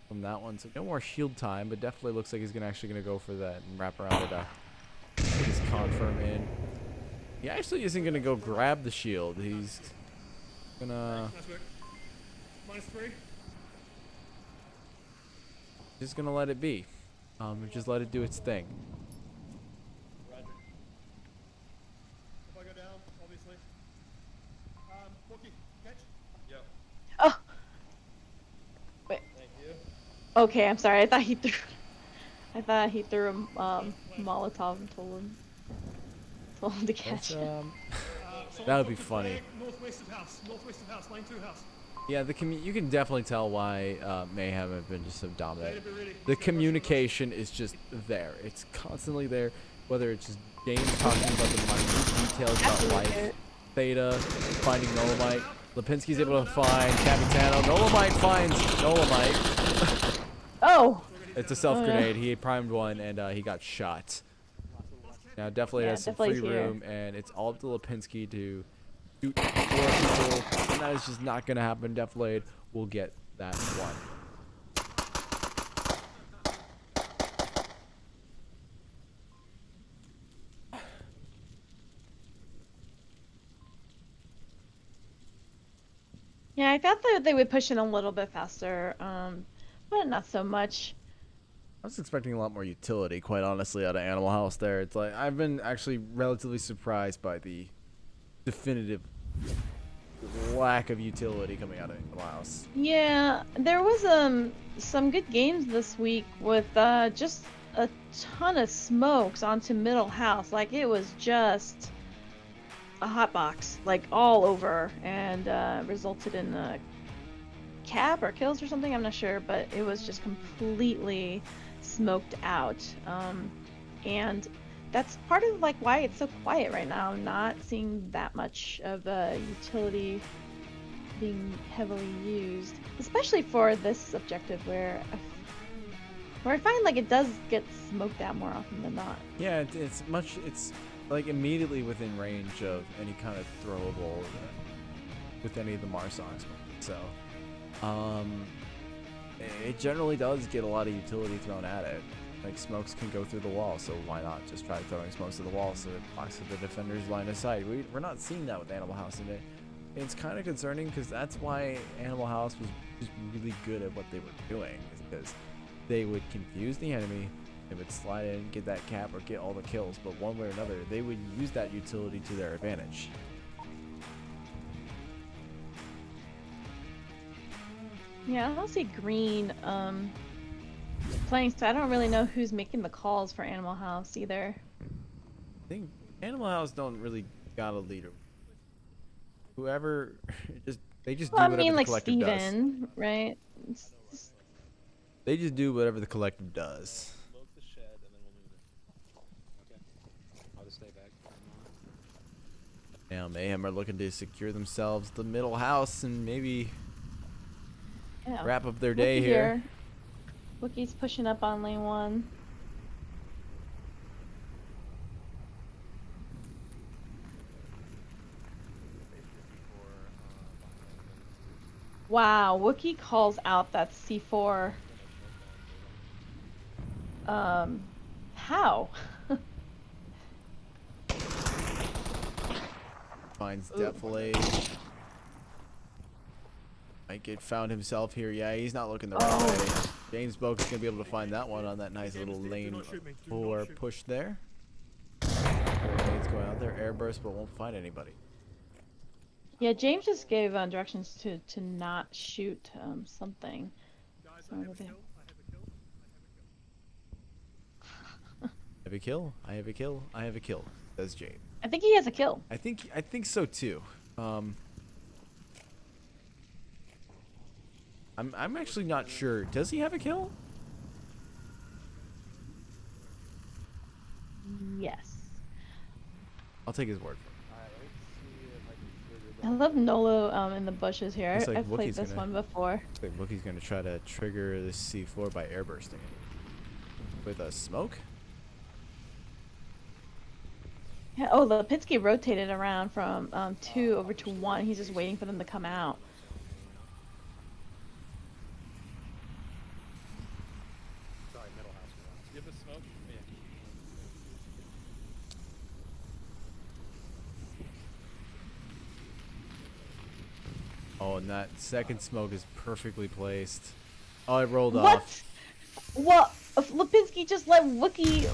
from that one. So no more shield time, but definitely looks like he's actually gonna go for that and wrap around it. Get his confirm in. He actually isn't gonna go grab the shield. He's gonna Nice work. -3. just gonna let it be. Just let it do its thing. Roger. If I go down, obviously. Wookie, catch. Yep. Oh. Wait. Thank you. Okay, I'm sorry. I thought he threw a Molotov and told him to catch Let's, it. That would be funny. Northwest of house, lane 2 house. Yeah, you can definitely tell why Mayhem have been just so dominant. Theta, be ready. The communication is just there. It's constantly there, whether it's just James talking about the minute details about life, Theta finding Nolomite, Lipinski's able to find Capitano, Nolomite finds Nolomite. Oh. It's a self grenade. He primed one and he got shot. Now definitely Yeah, has some definitely free here. room, and it's all up to Lipinski to shoot 4 people, and that is just not gonna happen. Deflade will get that one. Yeah, I thought that they would push in a little bit faster, but not so much. I was expecting a lot more utility, quite honestly, out of Animal House there. It's like, I've been actually relatively surprised by the definitive lack of utility coming out of Animal House. Yeah, there was some good games this week with just a ton of smokes onto middle house. Like it was just a hot box, like all over, and resulted in a cap or kills or something. I'm not sure, but it was just completely smoked out. And that's part of like why it's so quiet right now. I'm not seeing that much of utility being heavily used, especially for this objective where I find like it does get smoked out more often than not. Yeah, it's like immediately within range of any kind of throwable with any of the Marsocs. So, it generally does get a lot of utility thrown at it. Like smokes can go through the wall, so why not just try throwing smokes to the wall so it blocks the defender's line of sight? We're not seeing that with Animal House in it. It's kind of concerning because that's why Animal House was just really good at what they were doing, is because they would confuse the enemy, they would slide in, get that cap, or get all the kills, but one way or another, they would use that utility to their advantage. Yeah, I don't see green playing, so I don't really know who's making the calls for Animal House either. I think Animal House don't really got a leader. Whoever, they just Well, do I whatever mean, the like collective does. Steven, right? They just do whatever the collective does. Smoke the shed and then we'll move it. Okay. I'll just stay back. Now Mayhem are looking to secure themselves the middle house and maybe Yeah. wrap up their day Wookie here. Wookie's pushing up on lane 1. Wow, Wookie calls out that C4. How? Finds Ooh. definitely might get found himself here. Yeah, he's not looking the right Oh. way. James Boak is gonna be able to find that one on that nice little lane 4 push there. Grenades going out there, airburst, but won't find anybody. Yeah, James just gave directions to not shoot something. Guys, So I have a they- kill. I have a kill. I have a kill. I have a kill. I have a kill. Says James. I think he has a kill. I think so too. I'm actually not sure. Does he have a kill? Yes. I'll take his word for Alright, let's see if I can figure I that love Nolo in the bushes here. Looks like I've played Wookie's this gonna- one before. it. I think Wookie's gonna try to trigger this C4 by airbursting it with a smoke. Yeah, oh, the Lipinski rotated around from 2 over to 1. He's just waiting for them to come out. Sorry, middle house. You have a smoke? Yeah. Oh, and that second smoke is perfectly placed. Oh, it rolled What? off. What? Lipinski just let Wookie.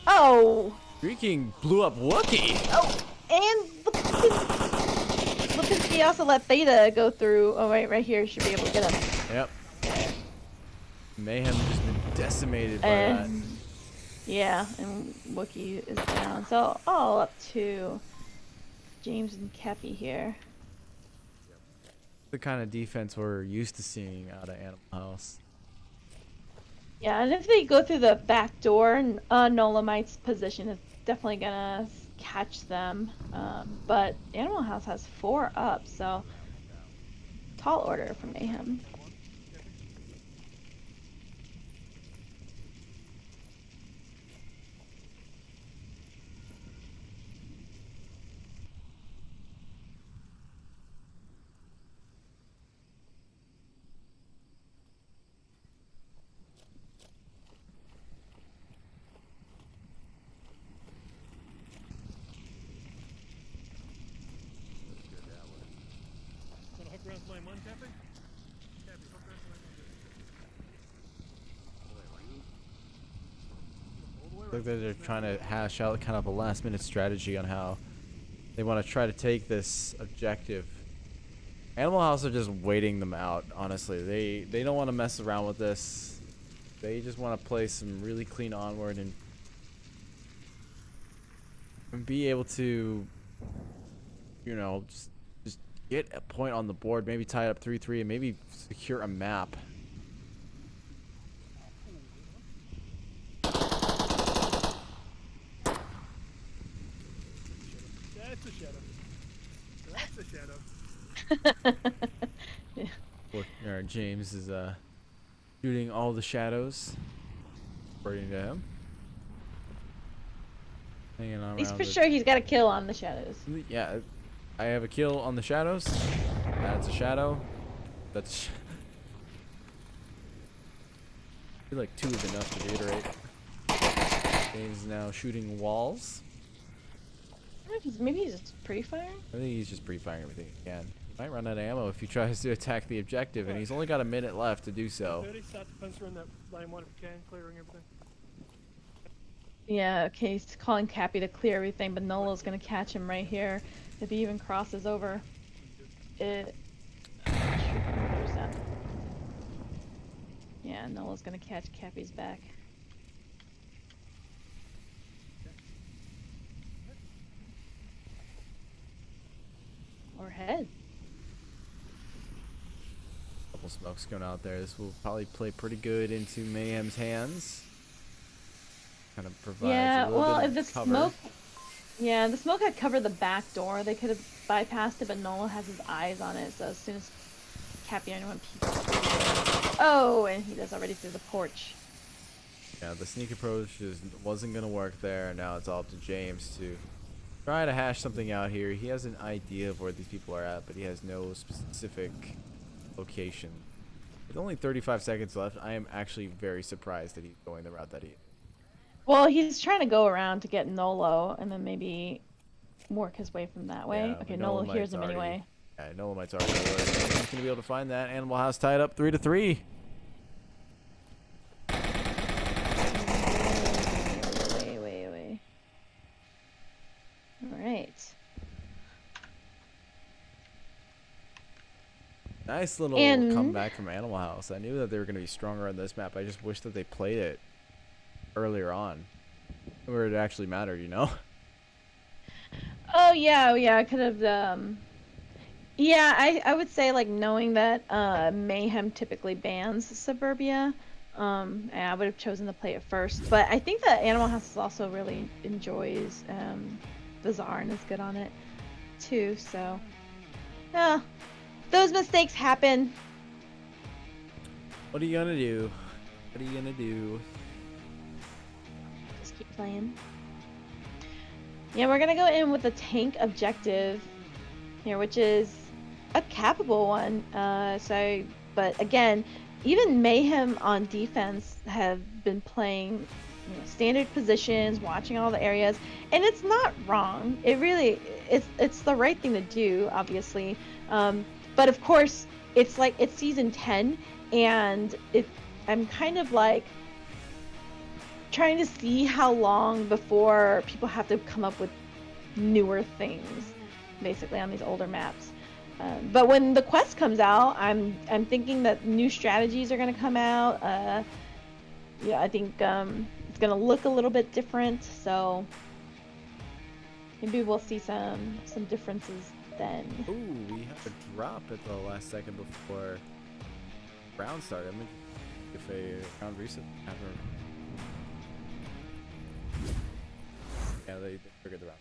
Oh. Freaking blew up Wookie. Oh, and Lipinski also let Theta go through. Oh, right here. Should be able to get him. Yep. Mayhem just been decimated by that. And yeah, and Wookie is down. So all up to James and Cappy here. The kind of defense we're used to seeing out of Animal House. Yeah, and if they go through the back door, Nolamite's position is definitely gonna catch them. But Animal House has 4 up, so tall order from Mayhem. Gonna hook around to lane 1, Cappy? Cappy, hook around to lane 1. Look like they're trying to hash out kind of a last minute strategy on how they want to try to take this objective. Animal House are just waiting them out, honestly. They don't want to mess around with this. They just want to play some really clean Onward and be able to, you know, just get a point on the board, maybe tie it up 3-3 and maybe secure a map. That's a shadow. That's a shadow. James is shooting all the shadows, according to him. Hanging on He's around for the- sure he's got a kill on the shadows. Yeah, I have a kill on the shadows. That's a shadow. That's. I feel like 2 is enough to reiterate. James is now shooting walls. I don't know if maybe he's just pre-firing. I think he's just pre-firing everything he can. He might run out of ammo if he tries to attack the objective, and he's only got a minute left to do so. 30, start the fence around that lane 1 if you can, clearing everything. Yeah, okay, he's calling Cappy to clear everything, but Nolo's gonna catch him right here if he even crosses over. It. Where's that? Yeah, Nolo's gonna catch Cappy's back. Or head. Couple smokes going out there. This will probably play pretty good into Mayhem's hands. Kind of provides Yeah, a little well, bit if the of cover. smoke, yeah, the smoke had covered the back door, they could have bypassed it, but Nola has his eyes on it, so as soon as Cappy or anyone peeks through, oh, and he does already through the porch. Yeah, the sneak approach just wasn't gonna work there. Now it's all up to James to try to hash something out here. He has an idea of where these people are at, but he has no specific location. With only 35 seconds left, I am actually very surprised that he's going the route that he is. Well, he's trying to go around to get Nolo, and then maybe work his way from that way. Yeah, Okay, but Nolo Nolamite's hears him already- anyway. Yeah, Nolamite's already working. He's gonna be able to find that. Animal House tied up 3-3. Wait. Alright. Nice little And- comeback from Animal House. I knew that they were going to be stronger on this map. I just wish that they played it earlier on, where it actually mattered, you know? Oh, yeah, I could have, yeah, I would say, like, knowing that, Mayhem typically bans Suburbia, I would have chosen to play it first. But I think that Animal House also really enjoys, the Czar and is good on it, too, so. Yeah. Those mistakes happen. What are you going to do? What are you going to do? Just keep playing. Yeah, we're gonna go in with a tank objective here, which is a capable one. But again, even Mayhem on defense have been playing, standard positions, watching all the areas, and it's not wrong. It really, it's the right thing to do, obviously. But of course, it's like it's season 10, and I'm kind of like trying to see how long before people have to come up with newer things, basically on these older maps. But when the quest comes out, I'm thinking that new strategies are going to come out. I think it's going to look a little bit different, so maybe we'll see some differences then. Ooh, we have a drop at the last second before round started. I'm gonna if a round reset happened. Yeah, they triggered the round.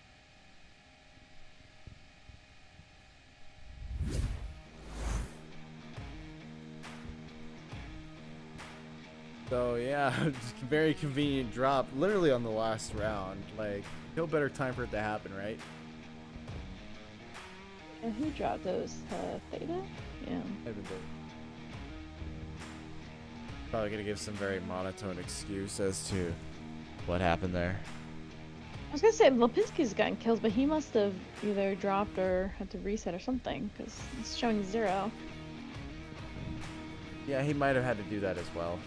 So yeah, just very convenient drop, literally on the last round. Like, no better time for it to happen, right? And who dropped those? Theta? Yeah. Probably gonna give some very monotone excuse as to what happened there. I was gonna say Lipinski's gotten kills, but he must have either dropped or had to reset or something, because it's showing 0. Yeah, he might have had to do that as well.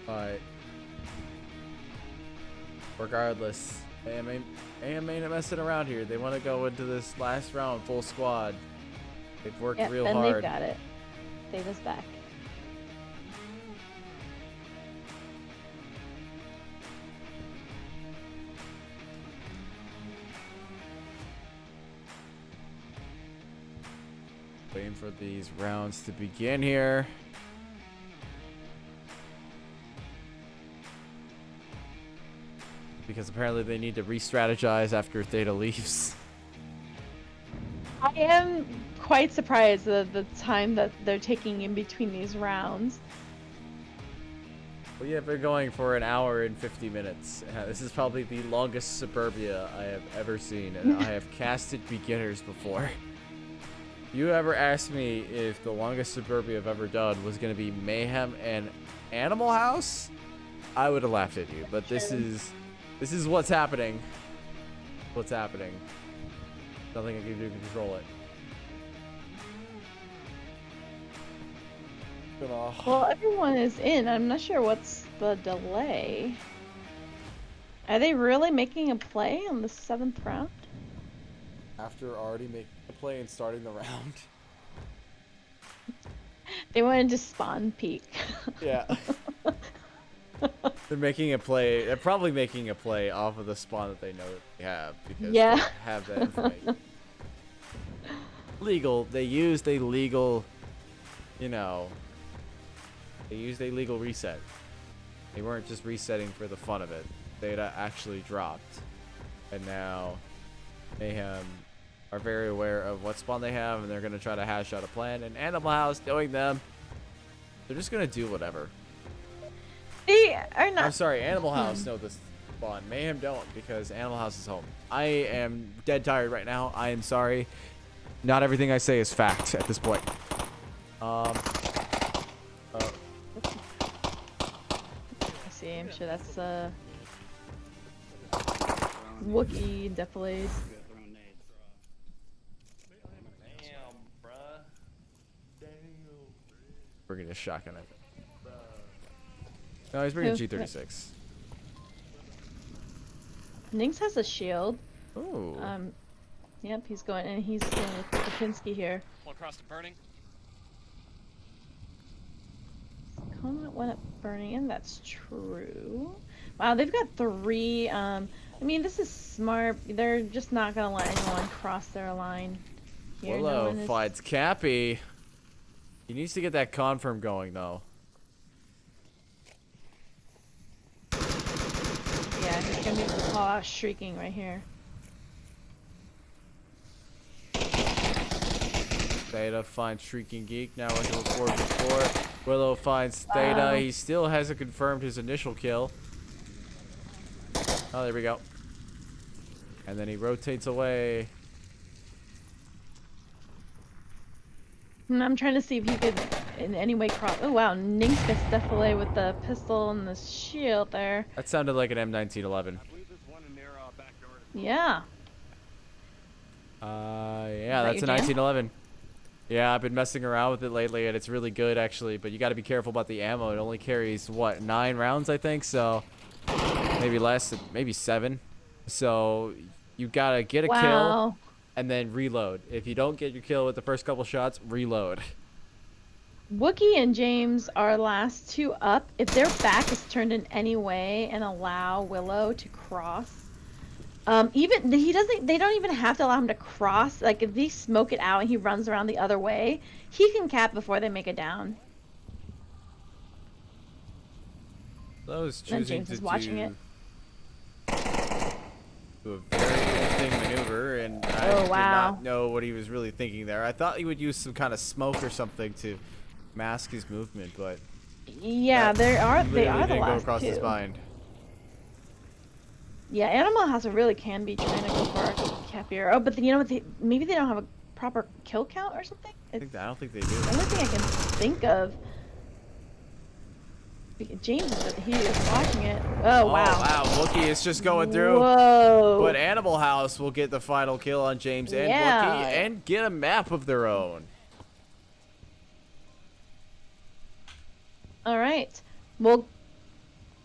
But regardless, AMA ain't messing around here. They want to go into this last round full squad. They've worked real and hard. they've got it. Theta's back. Waiting for these rounds to begin here. Because apparently they need to re-strategize after Theta leaves. I am quite surprised the time that they're taking in between these rounds. Well, yeah, they're going for an hour and 50 minutes. This is probably the longest Suburbia I have ever seen, and I have casted beginners before. If you ever asked me if the longest Suburbia I've ever done was going to be Mayhem and Animal House, I would have laughed at you. But this is what's happening. What's happening. Nothing I can do to control it. Well, everyone is in. I'm not sure what's the delay. Are they really making a play on the 7th round? After already making a play and starting the round. They wanted to spawn peek. Yeah. They're making a play. They're probably making a play off of the spawn that they know that they have because Yeah. they have that information. Legal. They used a legal you know, they used a legal reset. They weren't just resetting for the fun of it. They'd actually dropped. And now Mayhem are very aware of what spawn they have, and they're going to try to hash out a plan. And Animal House, knowing them, they're just going to do whatever. They are not. I'm sorry, Animal House know this spawn. Mayhem don't, because Animal House is home. I am dead tired right now. I am sorry. Not everything I say is fact at this point. I see. I'm sure that's Wookiee definitely. Damn, bruh. Bringing a shotgun at it. No, he's bringing Who? G36. Nynx has a shield. Ooh. Yep, he's going, and he's going with Kapinski here. One across the burning. Comet went up burning, and that's true. Wow, they've got 3. I mean, this is smart. They're just not gonna let anyone cross their line. Here, no Willow one is- fights Cappy. He needs to get that confirm going, though. Yeah, he's gonna be able to call out shrieking right here. Theta finds Shrieking Geek. Now into a 4v4. Willow finds Theta. Wow. He still hasn't confirmed his initial kill. Oh, there we go. And then he rotates away. I'm trying to see if he could in any way cross. Oh wow, Nynx gets defilé with the pistol and the shield there. That sounded like an M1911. I believe there's one in their backyard. Yeah. Yeah, that's a that your jam? 1911. Yeah, I've been messing around with it lately, and it's really good, actually. But you got to be careful about the ammo. It only carries, what, 9 rounds, I think? So maybe less, maybe 7. So you got to get a kill Wow. and then reload. If you don't get your kill with the first couple shots, reload. Wookiee and James are last 2 up. If their back is turned in any way and allow Willow to cross, even they don't even have to allow him to cross. Like if they smoke it out and he runs around the other way, he can cap before they make it down. Those Then choosing James to is watching it. do a very interesting maneuver, and I Oh, did wow. not know what he was really thinking there. I thought he would use some kind of smoke or something to mask his movement, but Yeah, that they are literally the didn't go last across 2. his mind. Yeah, Animal House really can be trying to go for a Capier. Oh, but you know what? Maybe they don't have a proper kill count or something. I don't think they do. The only thing I can think of. James he is watching it. Oh wow. Wow, Wookiee is just going through. Whoa. But Animal House will get the final kill on James and Yeah. Wookiee and get a map of their own. All right. Well,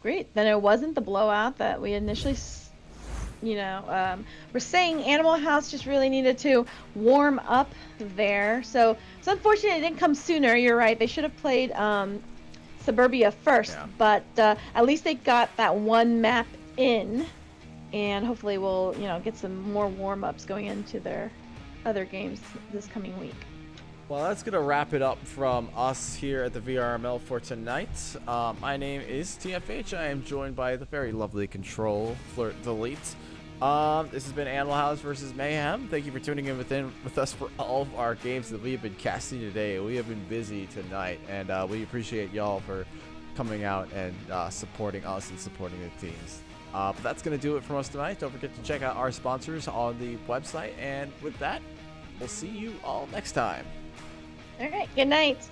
great. Then it wasn't the blowout that we initially, we're saying Animal House just really needed to warm up there. So it's unfortunate it didn't come sooner. You're right. They should have played Suburbia first, Yeah. but at least they got that one map in, and hopefully we'll get some more warm-ups going into their other games this coming week. Well, that's going to wrap it up from us here at the VRML for tonight. My name is TFH. I am joined by the very lovely ctrl.flirt.del. This has been Animal House versus Mayhem. Thank you for tuning in with us for all of our games that we have been casting today. We have been busy tonight, and we appreciate y'all for coming out and supporting us and supporting the teams. But that's going to do it from us tonight. Don't forget to check out our sponsors on the website. And with that, we'll see you all next time. All right. Good night.